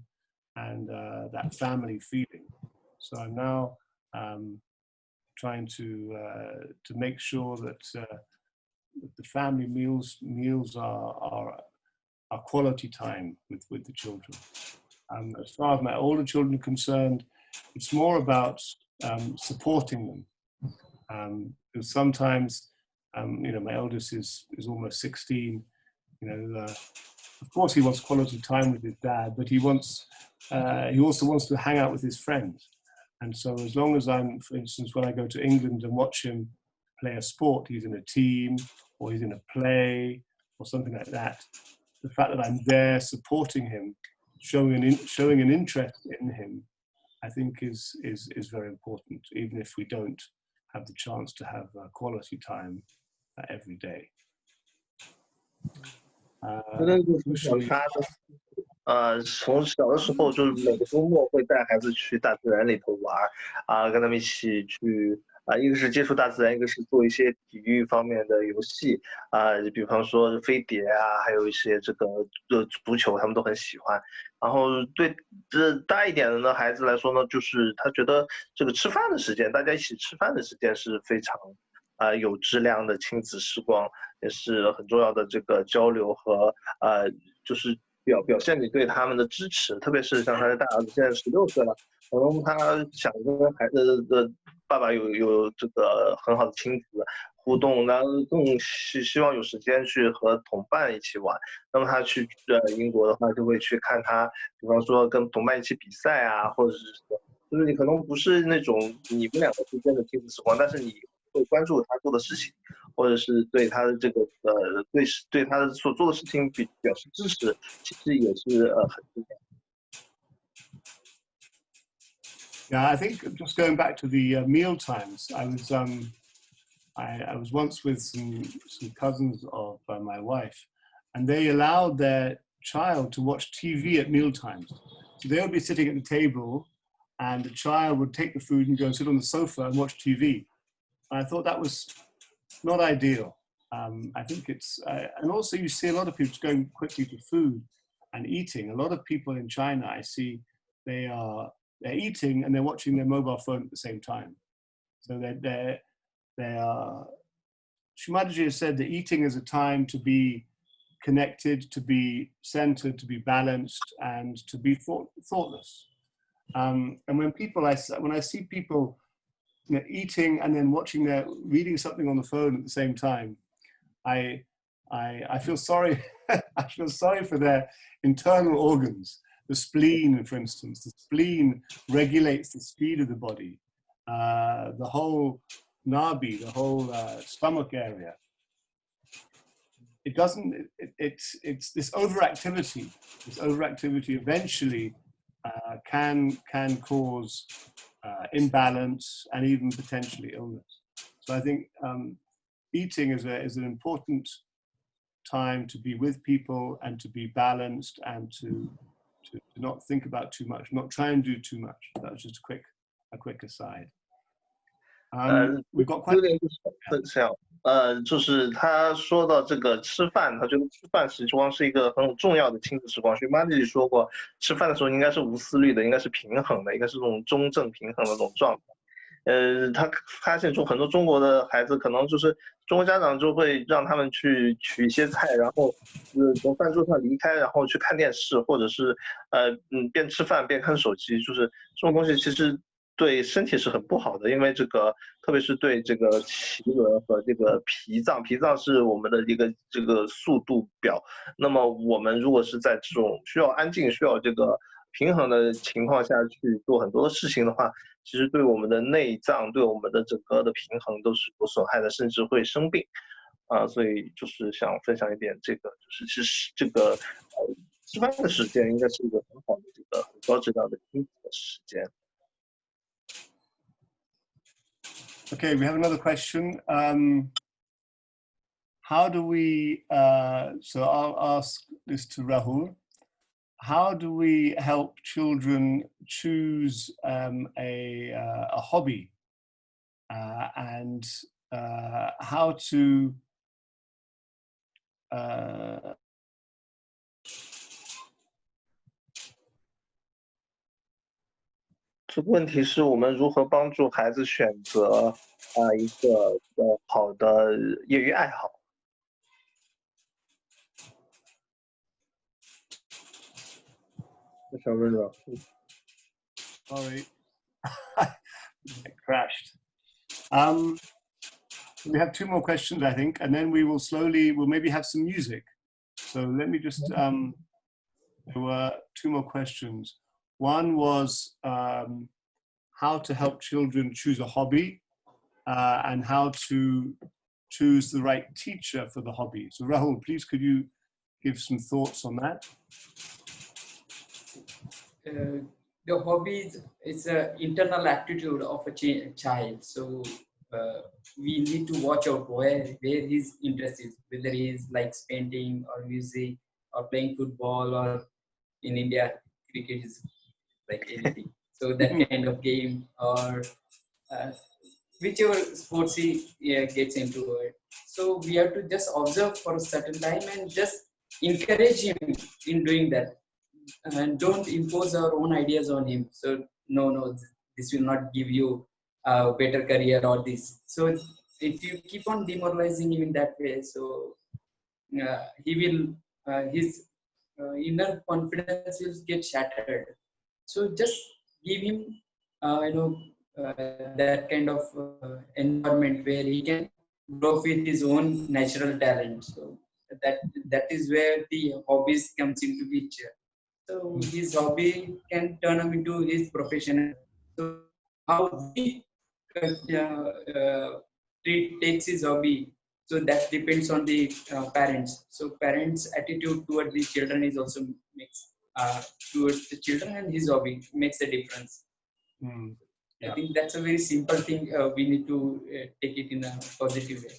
and that family feeling. So I'm now trying to make sure that the family meals are quality time with the children. As far as my older children are concerned, it's more about supporting them. Because sometimes, my eldest is almost 16. Of course he wants quality time with his dad, but he also wants to hang out with his friends. And so as long as I'm, for instance, when I go to England and watch him play a sport, he's in a team or he's in a play or something like that, the fact that I'm there supporting him, showing an interest in him, I think is very important, even if we don't have the chance to have quality time every day. 从小的时候就是每个周末会带孩子去大自然里头玩跟他们一起去一个是接触大自然，一个是做一些体育方面的游戏比方说飞碟还有一些这个足球，他们都很喜欢。然后对这大一点的呢孩子来说呢，就是他觉得这个吃饭的时间，大家一起吃饭的时间是非常有质量的亲子时光，也是很重要的这个交流和就是表现你对他们的支持，特别是像他的大儿子现在16岁了，可能他想跟孩子的爸爸有这个很好的亲子互动，然后更希望有时间去和同伴一起玩。那么他去英国的话，就会去看他，比方说跟同伴一起比赛或者是就是你可能不是那种你们两个之间的亲子时光，但是你会关注他做的事情，或者是对他的这个对他的所做的事情表示支持，其实也是很重要。Yeah, I think just going back to the meal times, I was once with some cousins of my wife, and they allowed their child to watch TV at meal times. So they would be sitting at the table, and the child would take the food and go and sit on the sofa and watch TV. And I thought that was not ideal. I think it's, and also you see a lot of people going quickly to food and eating. A lot of people in China, I see, they're eating and they're watching their mobile phone at the same time. So they are, Shumadaji has said that eating is a time to be connected, to be centered, to be balanced, and to be thoughtless. And when I see people eating and then reading something on the phone at the same time, I feel sorry. I feel sorry for their internal organs. The spleen, for instance, the spleen regulates the speed of the body. The whole nabi, the whole stomach area. It doesn't. It's this overactivity. This overactivity eventually can cause imbalance and even potentially illness. So I think eating is an important time to be with people and to be balanced and to not think about too much, not try and do too much. That was just a quick aside. We've got quite 分享就是他说到这个吃饭，他觉得吃饭时光是一个很重要的亲子时光。所以妈咪说过，吃饭的时候应该是无思虑的，应该是平衡的，应该是这种中正平衡的这种状态。他发现很多中国的孩子可能就是中国家长就会让他们去取一些菜，然后从饭桌上离开，然后去看电视，或者是边吃饭边看手机，就是这种东西其实对身体是很不好的，因为这个特别是对这个脐轮和这个脾脏是我们的一个这个速度表。那么我们如果是在这种需要安静、需要这个平衡的情况下去做很多的事情的话，其实对我们的内脏、对我们的整个的平衡都是有损害的，甚至会生病。所以就是想分享一点这个，就是其实这个吃饭的时间应该是一个很好的这个很高质量的亲子的时间。Okay, we have another question. How do we, so I'll ask this to Rahul. How do we help children choose a hobby and how to这个问题是我们如何帮助孩子选择一个好的业余爱好。Sorry, it crashed. We have 2 more questions, I think, and then we'll maybe have some music. So let me just, there were 2 more questions. One was how to help children choose a hobby and how to choose the right teacher for the hobby. So Rahul, please could you give some thoughts on that? The hobby is an internal attitude of a child. So we need to watch out where his interest is, whether he likes painting or music or playing football, or in India, cricket is like anything. So that kind of game, or whichever sports he gets into it. So we have to just observe for a certain time and just encourage him in doing that. And don't impose our own ideas on him. So no, this will not give you a better career or this. So if you keep on demoralizing him in that way, so he will his inner confidence will get shattered. So just give him that kind of environment where he can grow with his own natural talent. So that is where the hobbies comes into picture. So his hobby can turn him into his profession. So how he takes his hobby, so that depends on the parents. So parents' attitude towards the children is also makes towards the children, and his hobby makes a difference. I think that's a very simple thing. We need to take it in a positive way.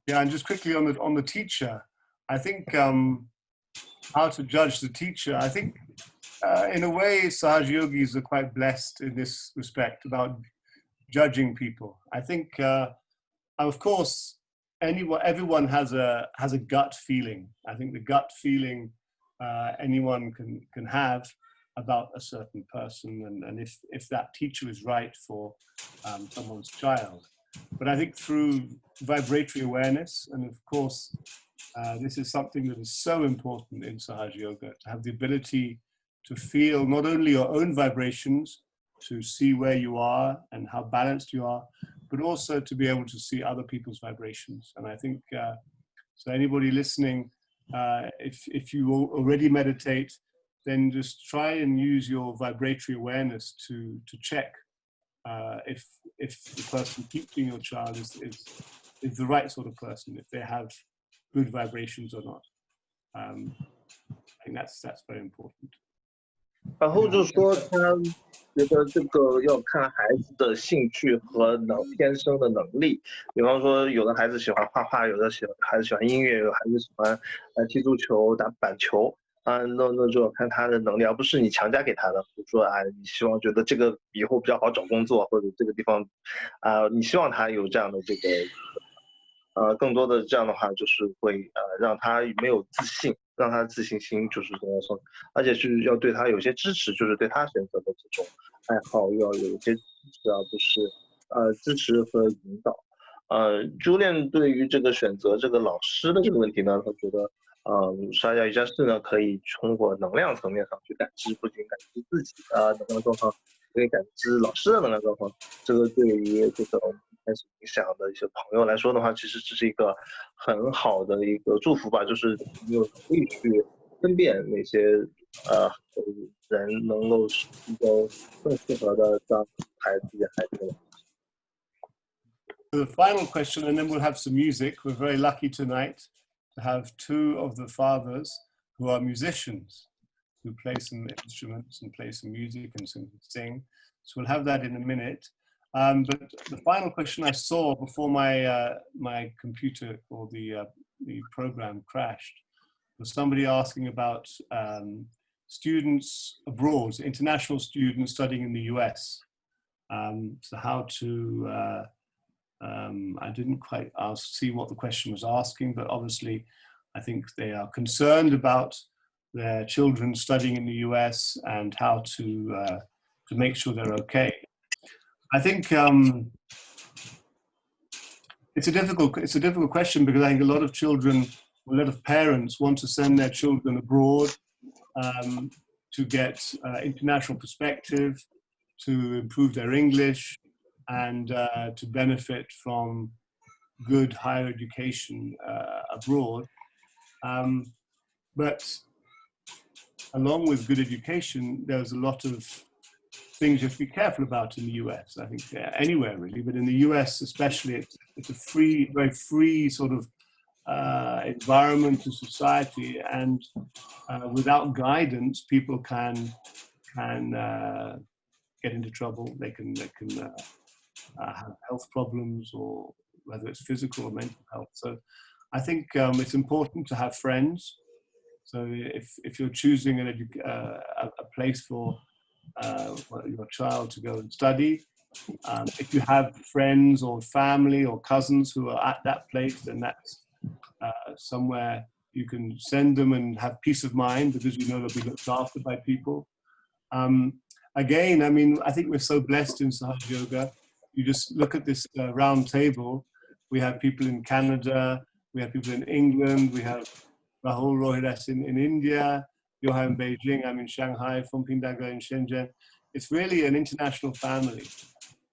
Yeah, and just quickly on the teacher, I think how to judge the teacher. I think in a way, Sahaj Yogis are quite blessed in this respect about judging people. I think, of course, everyone has a gut feeling. I think the gut feeling anyone can have about a certain person, and if that teacher is right for someone's child. But I think through vibratory awareness, and of course, this is something that is so important in Sahaj Yoga, to have the ability to feel not only your own vibrations, to see where you are and how balanced you are, but also to be able to see other people's vibrations. And I think, so anybody listening, if you already meditate, then just try and use your vibratory awareness to check if the person teaching your child is the right sort of person, if they have good vibrations or not. I think that's very important. 然后就说他觉得这个要看孩子的兴趣和天生的能力，比方说有的孩子喜欢画画，有的孩子喜欢音乐，有的孩子喜欢踢足球、打板球那就要看他的能力，而不是你强加给他的。比如说你希望觉得这个以后比较好找工作，或者这个地方你希望他有这样的这个更多的这样的话，就是会让他没有自信。让他自信心就是怎么说，而且是要对他有些支持，就是对他选择的这种爱好要有一些支持，而不是支持和引导。Julian 对于这个选择这个老师的这个问题呢，他觉得沙加瑜伽士呢可以通过能量层面上去感知，不仅感知自己的能量状况，可以感知老师的能量状况。这个对于这种开始冥想的一些朋友来说的话，其实这是一个很好的一个祝福吧，就是你有能力去分辨那些人能够一个更适合的让自己孩子的。The final question, and then we'll have some music. We're very lucky tonight to have 2 of the fathers who are musicians, who play some instruments and play some music and sing. So we'll have that in a minute. But the final question I saw before my computer or the program crashed was somebody asking about students abroad, international students studying in the US. So how to, I didn't quite see what the question was asking, but obviously I think they are concerned about their children studying in the US and how to make sure they're okay. I think it's a difficult question, because I think a lot of children, a lot of parents want to send their children abroad to get international perspective, to improve their English, and to benefit from good higher education abroad. But along with good education, there's a lot of things you have to be careful about in the US. I think anywhere really, but in the US especially, it's a free, very free sort of environment and society, and without guidance, people can get into trouble. They can have health problems, or whether it's physical or mental health. So I think it's important to have friends. So if you're choosing a place for your child to go and study, if you have friends or family or cousins who are at that place, then that's somewhere you can send them and have peace of mind, because you know they'll be looked after by people. Again, I mean, I think we're so blessed in Sahaj Yoga. You just look at this round table. We have people in Canada, we have people in England, we have Rahul Rohidas in India, Yoha in Beijing, I'm in Shanghai, Fumpindaga in Shenzhen. It's really an international family.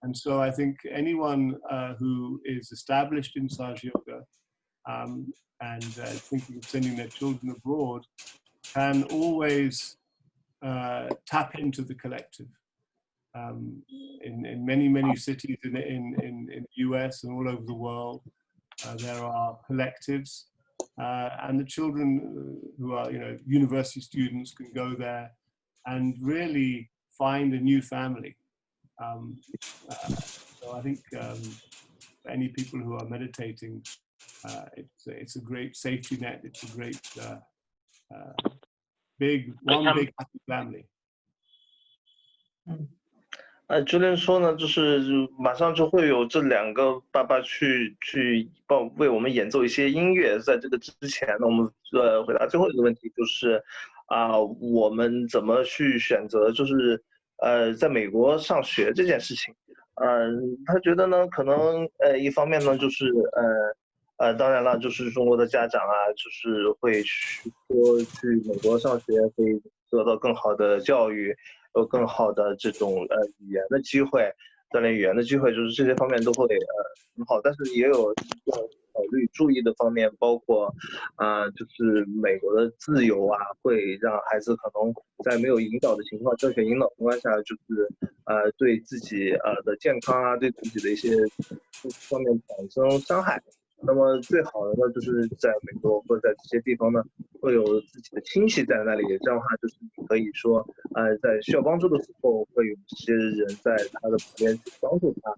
And so I think anyone who is established in Sahaj Yoga and thinking of sending their children abroad can always tap into the collective. In many cities in the US and all over the world, there are collectives, and the children who are, university students can go there and really find a new family. So I think for any people who are meditating, it's a great safety net. It's a great big happy family. Julian 说呢，就是马上就会有这2个爸爸去为我们演奏一些音乐。在这个之前呢，我们回答最后一个问题，就是我们怎么去选择，就是在美国上学这件事情。他觉得呢，可能一方面呢，就是当然了，就是中国的家长就是会说去美国上学可以得到更好的教育，有更好的这种语言的机会，锻炼语言的机会，就是这些方面都会很好。但是也有要考虑注意的方面，包括就是美国的自由会让孩子可能在没有引导的情况，正确引导情况下，就是对自己的健康对自己的一些方面产生伤害。那么最好的呢，就是在美国或者在这些地方呢，会有自己的亲戚在那里，这样的话就是你可以说，在需要帮助的时候，会有一些人在他的旁边去帮助他。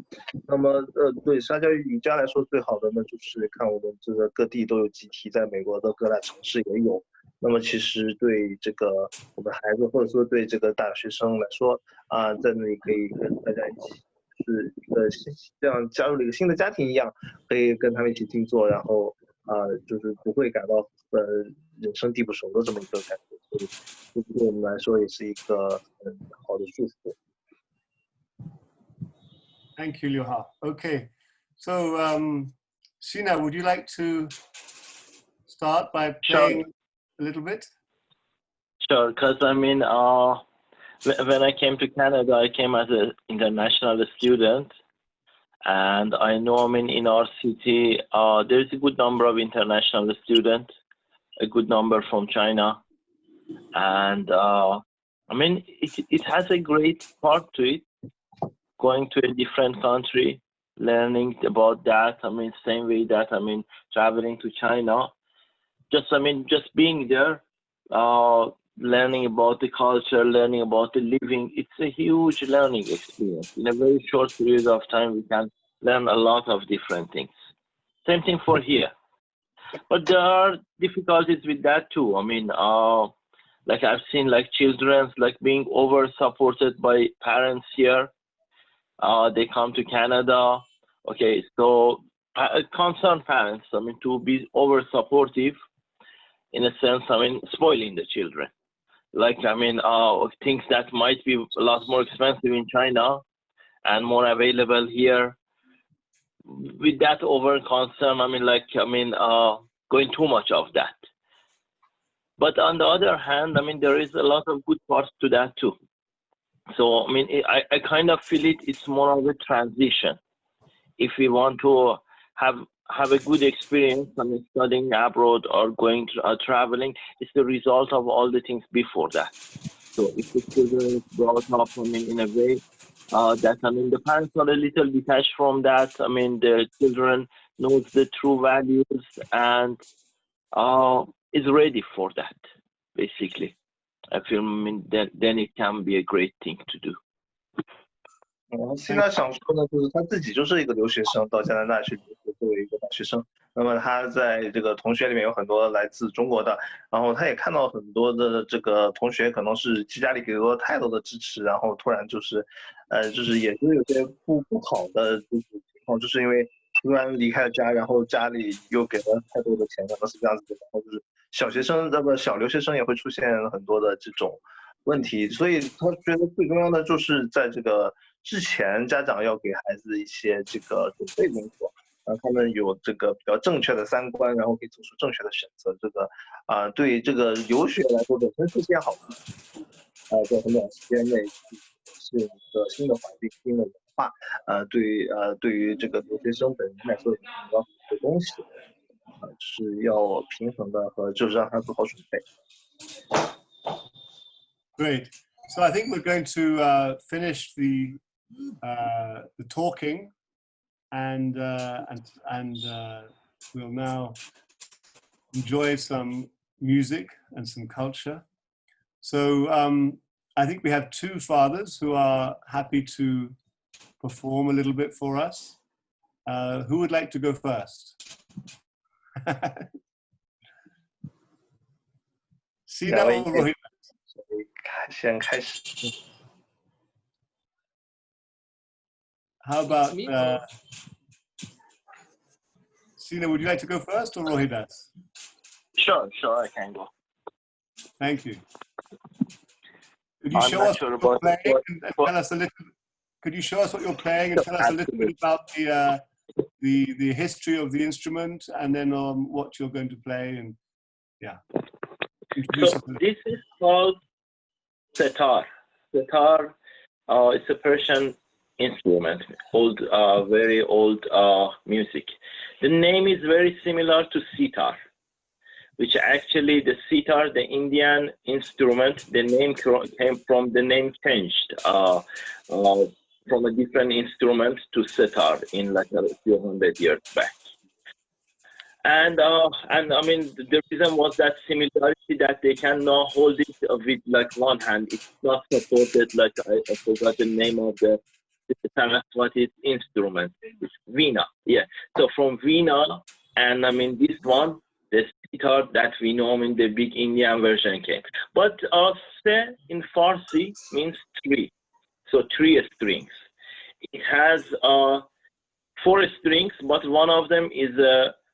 那么对沙教瑜伽来说，最好的呢，就是看我们这个各地都有集体，在美国的各大城市也有。那么其实对这个我们孩子或者说对这个大学生来说，在那里可以跟大家一起。是一个像加入了一个新的家庭一样，可以跟他们一起静坐，然后就是不会感到人生地不熟的这么一个感觉，所以这对我们来说也是一个很好的祝福。Thank you, Liuha. Okay, so Sina, would you like to start by playing a little bit? Sure, because I mean, when I came to Canada, I came as an international student, and I know, I mean, in our city, there's a good number of international students, a good number from China, and I mean, it has a great part to it, going to a different country, learning about that. I mean, same way that, I mean, traveling to China, just being there, learning about the culture, learning about the living, it's a huge learning experience. In a very short period of time, we can learn a lot of different things. Same thing for here. But there are difficulties with that too. I mean, like I've seen like children like being over-supported by parents here. They come to Canada. Okay, so concerned parents, I mean, to be over-supportive, in a sense, I mean, spoiling the children. Like, I mean, things that might be a lot more expensive in China and more available here. With that over concern, I mean, going too much of that. But on the other hand, I mean, there is a lot of good parts to that too. So, I mean, I kind of feel it's more of a transition. If we want to have a good experience, I mean, studying abroad or going to, traveling, it's the result of all the things before that. So if the children is brought up, I mean, in a way that, I mean, the parents are a little detached from that. I mean, the children knows the true values and is ready for that, basically. I feel, I mean, then it can be a great thing to do. 现在想说呢，就是他自己就是一个留学生，到加拿大去留学，作为一个大学生。那么他在这个同学里面有很多来自中国的，然后他也看到很多的这个同学可能是家里给了太多的支持，然后突然就是，就是也是有些不好的就是情况，就是因为突然离开了家，然后家里又给了太多的钱，可能是这样子的，然后就是小留学生也会出现很多的这种问题，所以他觉得最重要的就是在这个之前，家长要给孩子一些这个准备工作，让他们有这个比较正确的三观，然后可以做出正确的选择。这个对这个留学来说本身是件好事，在很短时间内适应一个新的环境、新的文化，对于这个留学生本人来说有很多的东西，是要平衡的和就是让他做好准备。Great. So I think we're going to finish the talking, and we'll now enjoy some music and some culture. So I think we have two fathers who are happy to perform a little bit for us. Who would like to go first? Sina or Rohit? 先开始。How about Sina? Would you like to go first or Rohidas? Sure, I can go. Thank you. Could you show us what you're playing and tell us a little? Could you show us what you're playing and tell us a little bit about the history of the instrument, and then what you're going to play, and yeah. So this is called sitar. Sitar is a Persian instrument, old, very old music. The name is very similar to sitar, which actually the sitar, the Indian instrument, the name came from the name changed from a different instrument to sitar in like a few hundred years back. And I mean, the reason was that similarity that they can now hold it with like one hand. It's not supported, like I forgot the name of the Saraswati instrument. It's Veena. Yeah. So from Veena, and I mean this one, the sitar that we know, I mean the big Indian version came. But se in Farsi means three. So 3 strings. It has 4 strings, but one of them is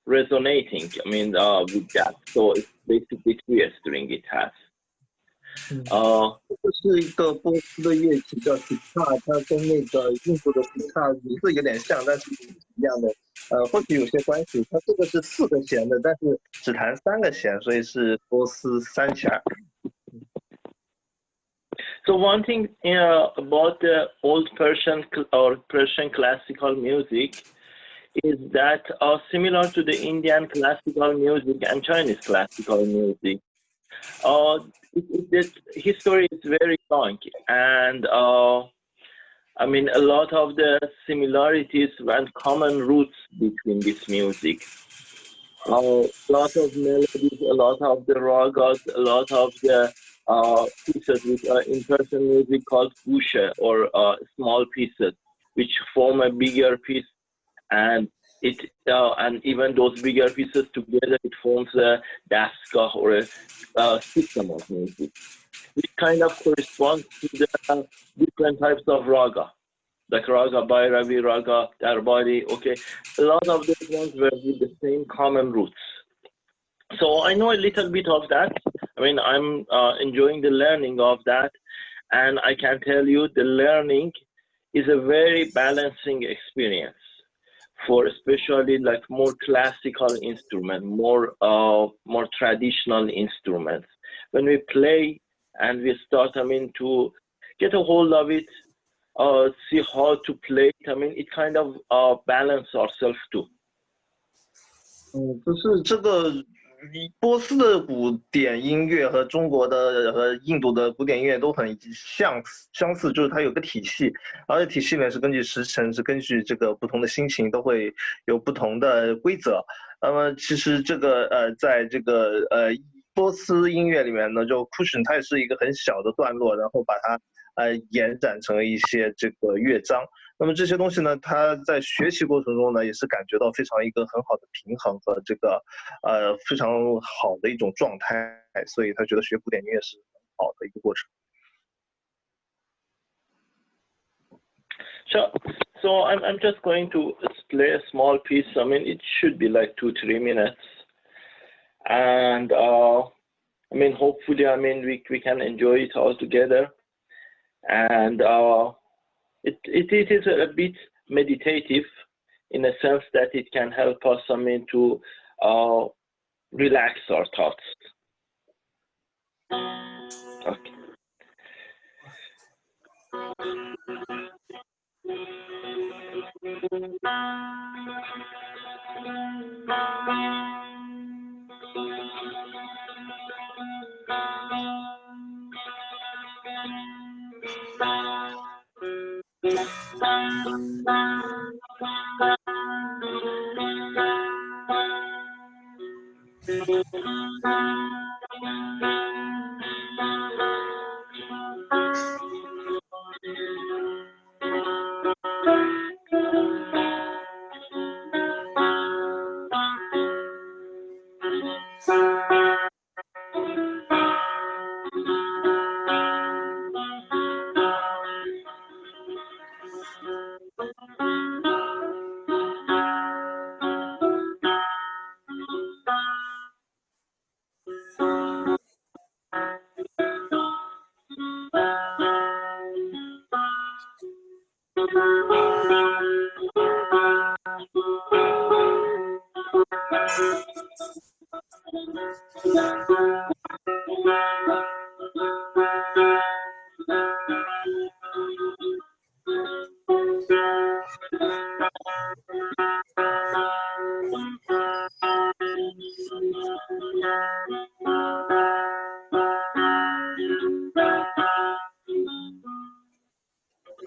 resonating, I mean, with that. So it's basically 3 string it has. 这是一个波斯的乐器叫吉他，它跟那个印度的吉他名字有点像，但是不一样的。或许有些关系。它这个是4个弦的，但是只弹3个弦，所以是波斯3弦。So one thing about the old Persian or Persian classical music is that similar to the Indian classical music and Chinese classical music. This history is very long, and I mean a lot of the similarities and common roots between this music. A lot of melodies, a lot of the ragas, a lot of the pieces which are in Persian music called gushe, or small pieces, which form a bigger piece, and and even those bigger pieces together, it forms a daska, or a system of music, which kind of corresponds to the different types of raga, like raga Bhairavi, raga Darbari. Okay, a lot of those ones were with the same common roots. So I know a little bit of that. I mean, I'm enjoying the learning of that, and I can tell you the learning is a very balancing experience for especially like more classical instrument, more traditional instruments. when we play and we start, I mean, to get a hold of it, see how to play it, I mean, it kind of balance ourselves too. 就是这个波斯的古典音乐和中国的和印度的古典音乐都很相似，就是它有个体系，而且体系呢是根据时辰，是根据这个不同的心情都会有不同的规则。那么其实这个在这个波斯音乐里面呢，就 cushion 它也是一个很小的段落，然后把它延展成一些这个乐章。那么这些东西呢，他在学习过程中呢，也是感觉到非常一个很好的平衡和这个非常好的一种状态，所以他觉得学古典音乐是很好的一个过程。So I'm just going to play a small piece. I mean, it should be like 2-3 minutes, and I mean, hopefully, I mean, we can enjoy it all together, and it is a bit meditative in a sense that it can help us, I mean, to relax our thoughts. Okay.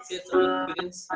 Share some experience.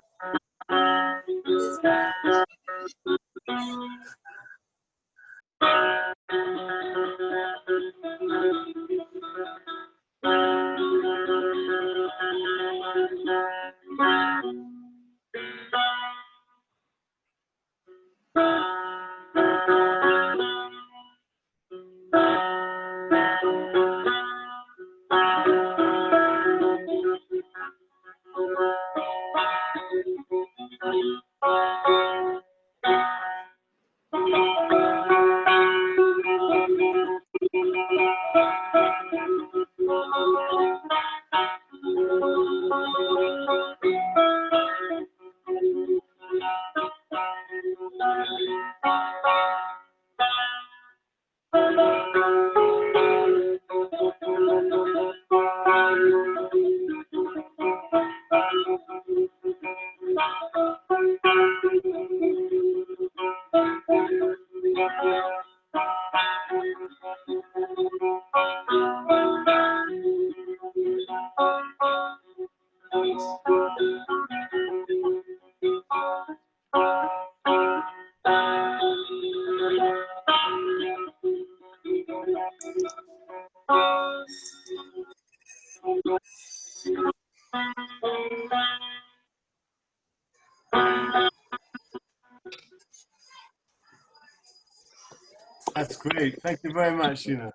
That's great. Thank you very much, Sheena.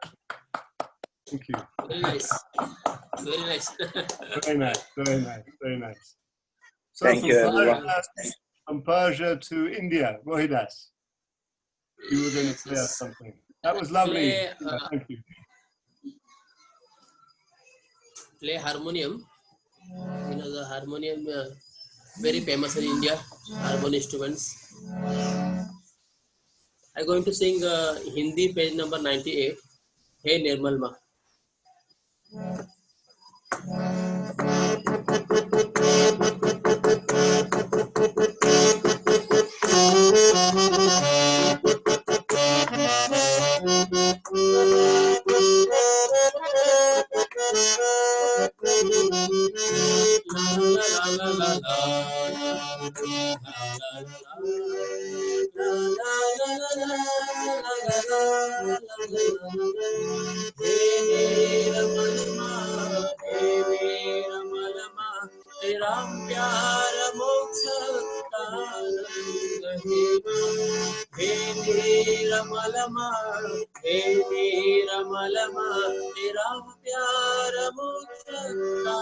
Thank you. Very nice. Very nice. Very nice. Very nice. Very nice. So Thank you, everyone. From Persia to India, Rohidas, you were going to say something. That was lovely. Thank you. Play harmonium. You know the harmonium, very famous in India. Harmonium instruments. I'm going to sing Hindi page number 98. Hey Nirmala. तेरा प्यार मोक्ष का हे नीरमलमा हे नीरमलमा तेरा प्यार मोक्ष का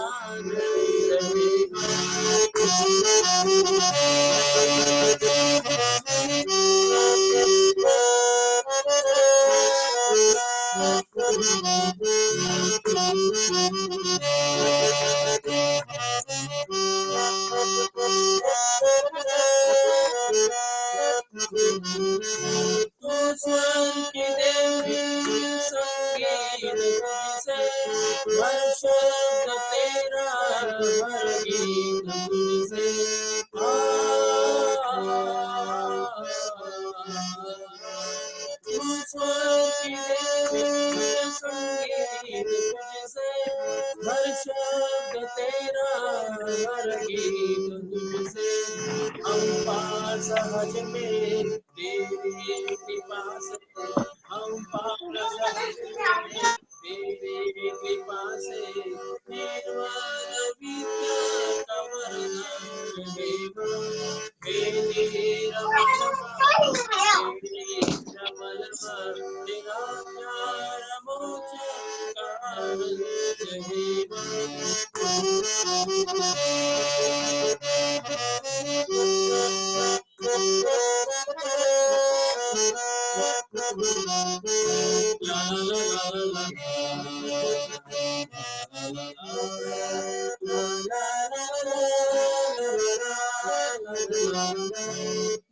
तू स्वर्ग की देवी संगीत तुझसे हर शब्द तेरा हर गीत तुझसे तू स्वर्ग की देवी संगीत तुझसे हर शब्द तेरा हर गीत तुझसे हम पार सहज में तेरी कृपा से हम पार सहज में तेरी कृपा से निर्मल विद्या का वर्णन हे नीरमलमा तेरा प्यार मोक्ष कारण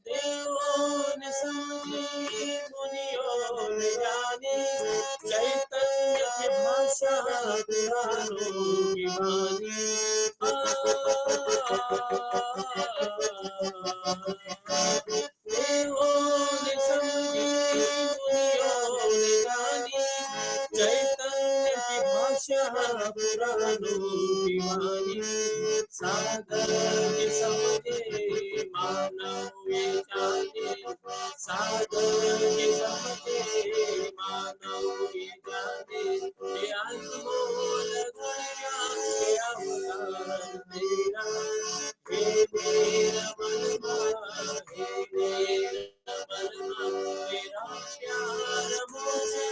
देवों ने समझी मुनियों ने जानी चैतन्य की भाषा पुराणों की वाणी देवों ने समझी मुनियों ने जानी चैतन्य की भाषा पुराणों की वाणी सागर के समझे मानव ये जाने सागर के समझे मानव ये जाने ये अनमोल दुनिया के अवतार तेरा हे मेरा मनवा हे मेरा मनवा तेरा प्यार मुझे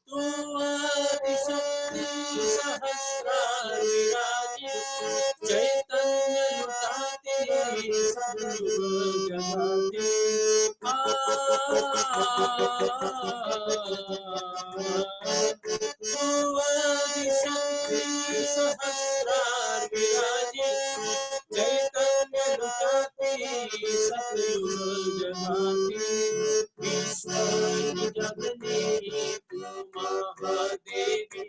तू आदिशक्ति सहस्रार विराजे चैतन्य लुटाते सब जगाते तू आदिशक्ति सहस्रार विराजे चैतन्य लुटाते सब जगाते विश्व जगने तू महादेवी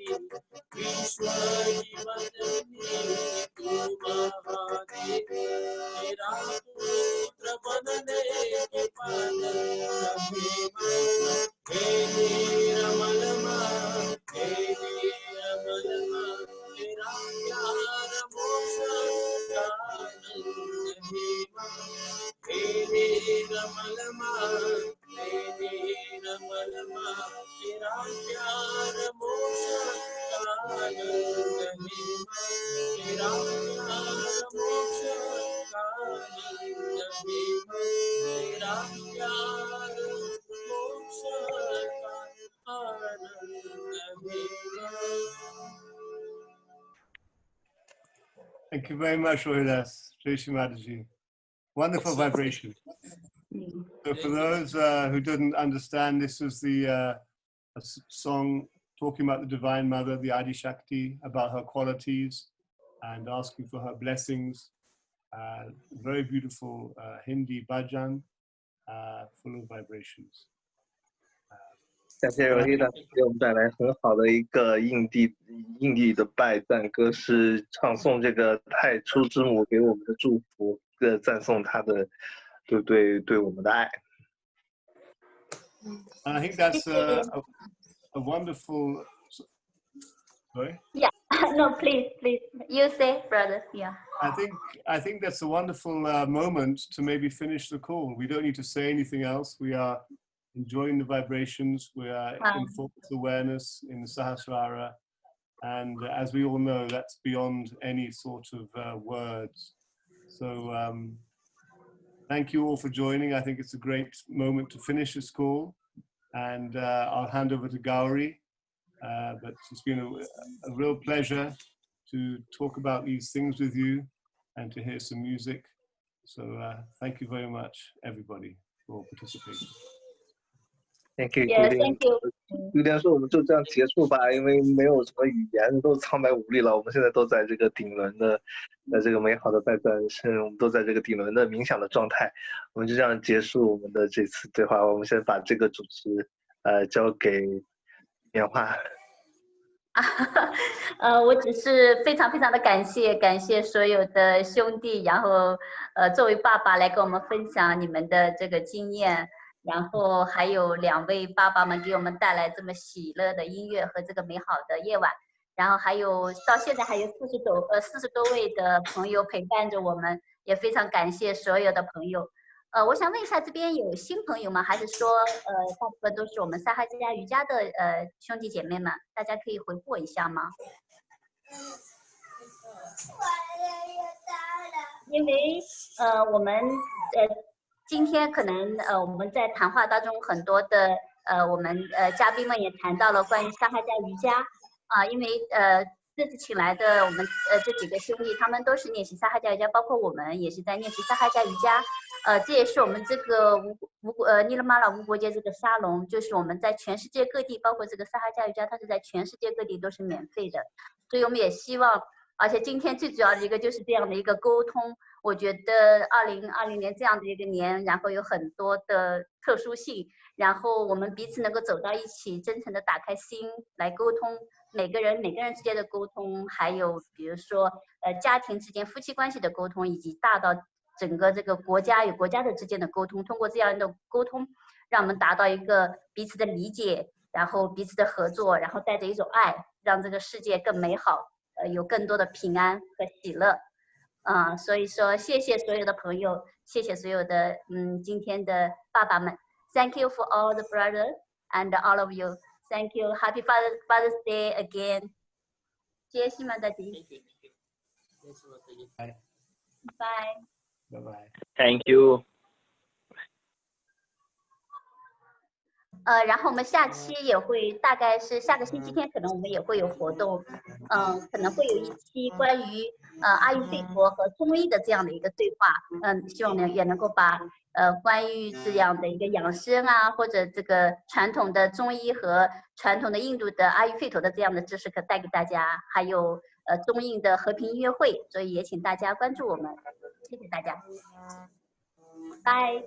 विश्व वदने तू महादेवी तेरा पुत्र बनने के बाद हे नीरमलमा हे नीरमलमा तेरा प्यार मोक्ष का आनंद हे नीरमलमा हे नीरमलमा तेरा प्यार मोक्ष का आनंद तेरा प्यार मोक्ष का आनंद तेरा प्यार मोक्ष का आनंद Thank you very much, Rohidas. Tracy Mataji. Wonderful vibration. So for those who didn't understand, this was the song talking about the Divine Mother, the Adi Shakti, about her qualities and asking for her blessings. Very beautiful Hindi bhajan, full of vibrations. 感谢Yogi的给我们带来很好的一个印地的拜赞歌，是唱诵这个太初之母给我们的祝福，赞颂她的对我们的爱。And I think that's a wonderful. Sorry. Yeah. No, please, you say, brother. Yeah. I think that's a wonderful moment to maybe finish the call. We don't need to say anything else. We are enjoying the vibrations. We are in focused awareness in the Sahasrara, and as we all know, that's beyond any sort of words. So thank you all for joining. I think it's a great moment to finish this call, and I'll hand over to Gauri. But it's been a real pleasure to talk about these things with you and to hear some music. So thank you very much, everybody, for participating. Thank you. Yeah, thank you. 有点说我们就这样结束吧，因为没有什么语言，都苍白无力了。我们现在都在这个顶轮的，这个美好的拜赞声，我们都在这个顶轮的冥想的状态。我们就这样结束我们的这次对话。我们先把这个主持交给棉花。我只是非常的感谢所有的兄弟，然后作为爸爸来跟我们分享你们的这个经验。然后还有2位爸爸们给我们带来这么喜乐的音乐和这个美好的夜晚，然后还有到现在还有40多位的朋友陪伴着我们，也非常感谢所有的朋友。我想问一下，这边有新朋友吗？还是说大部分都是我们撒哈加瑜伽的兄弟姐妹们？大家可以回复我一下吗？因为我们今天可能我们在谈话当中很多的我们嘉宾们也谈到了关于撒哈加瑜伽因为这次请来的我们这几个兄弟，他们都是练习撒哈加瑜伽，包括我们也是在练习撒哈加瑜伽。这也是我们这个Nirmala无国界这个沙龙，就是我们在全世界各地，包括这个撒哈加瑜伽，它是在全世界各地都是免费的。所以我们也希望，而且今天最主要的一个就是这样的一个沟通。我觉得2020年这样的一个年，然后有很多的特殊性，然后我们彼此能够走到一起，真诚的打开心来沟通，每个人之间的沟通，还有比如说家庭之间夫妻关系的沟通，以及大到整个这个国家与国家的之间的沟通，通过这样的沟通，让我们达到一个彼此的理解，然后彼此的合作，然后带着一种爱，让这个世界更美好，有更多的平安和喜乐。所以说谢谢所有的朋友，谢谢所有的今天的爸爸们。Thank you for all the brothers and all of you. Thank you. Happy Father's Day again. 谢谢马大姐。Bye. Bye. Bye bye. Thank you. 然后我们下期也会，大概是下个星期天，可能我们也会有活动，可能会有一期关于阿育吠陀和中医的这样的一个对话，希望呢也能够把关于这样的一个养生啊，或者这个传统的中医和传统的印度的阿育吠陀的这样的知识可带给大家，还有中印的和平音乐会，所以也请大家关注我们，谢谢大家，拜。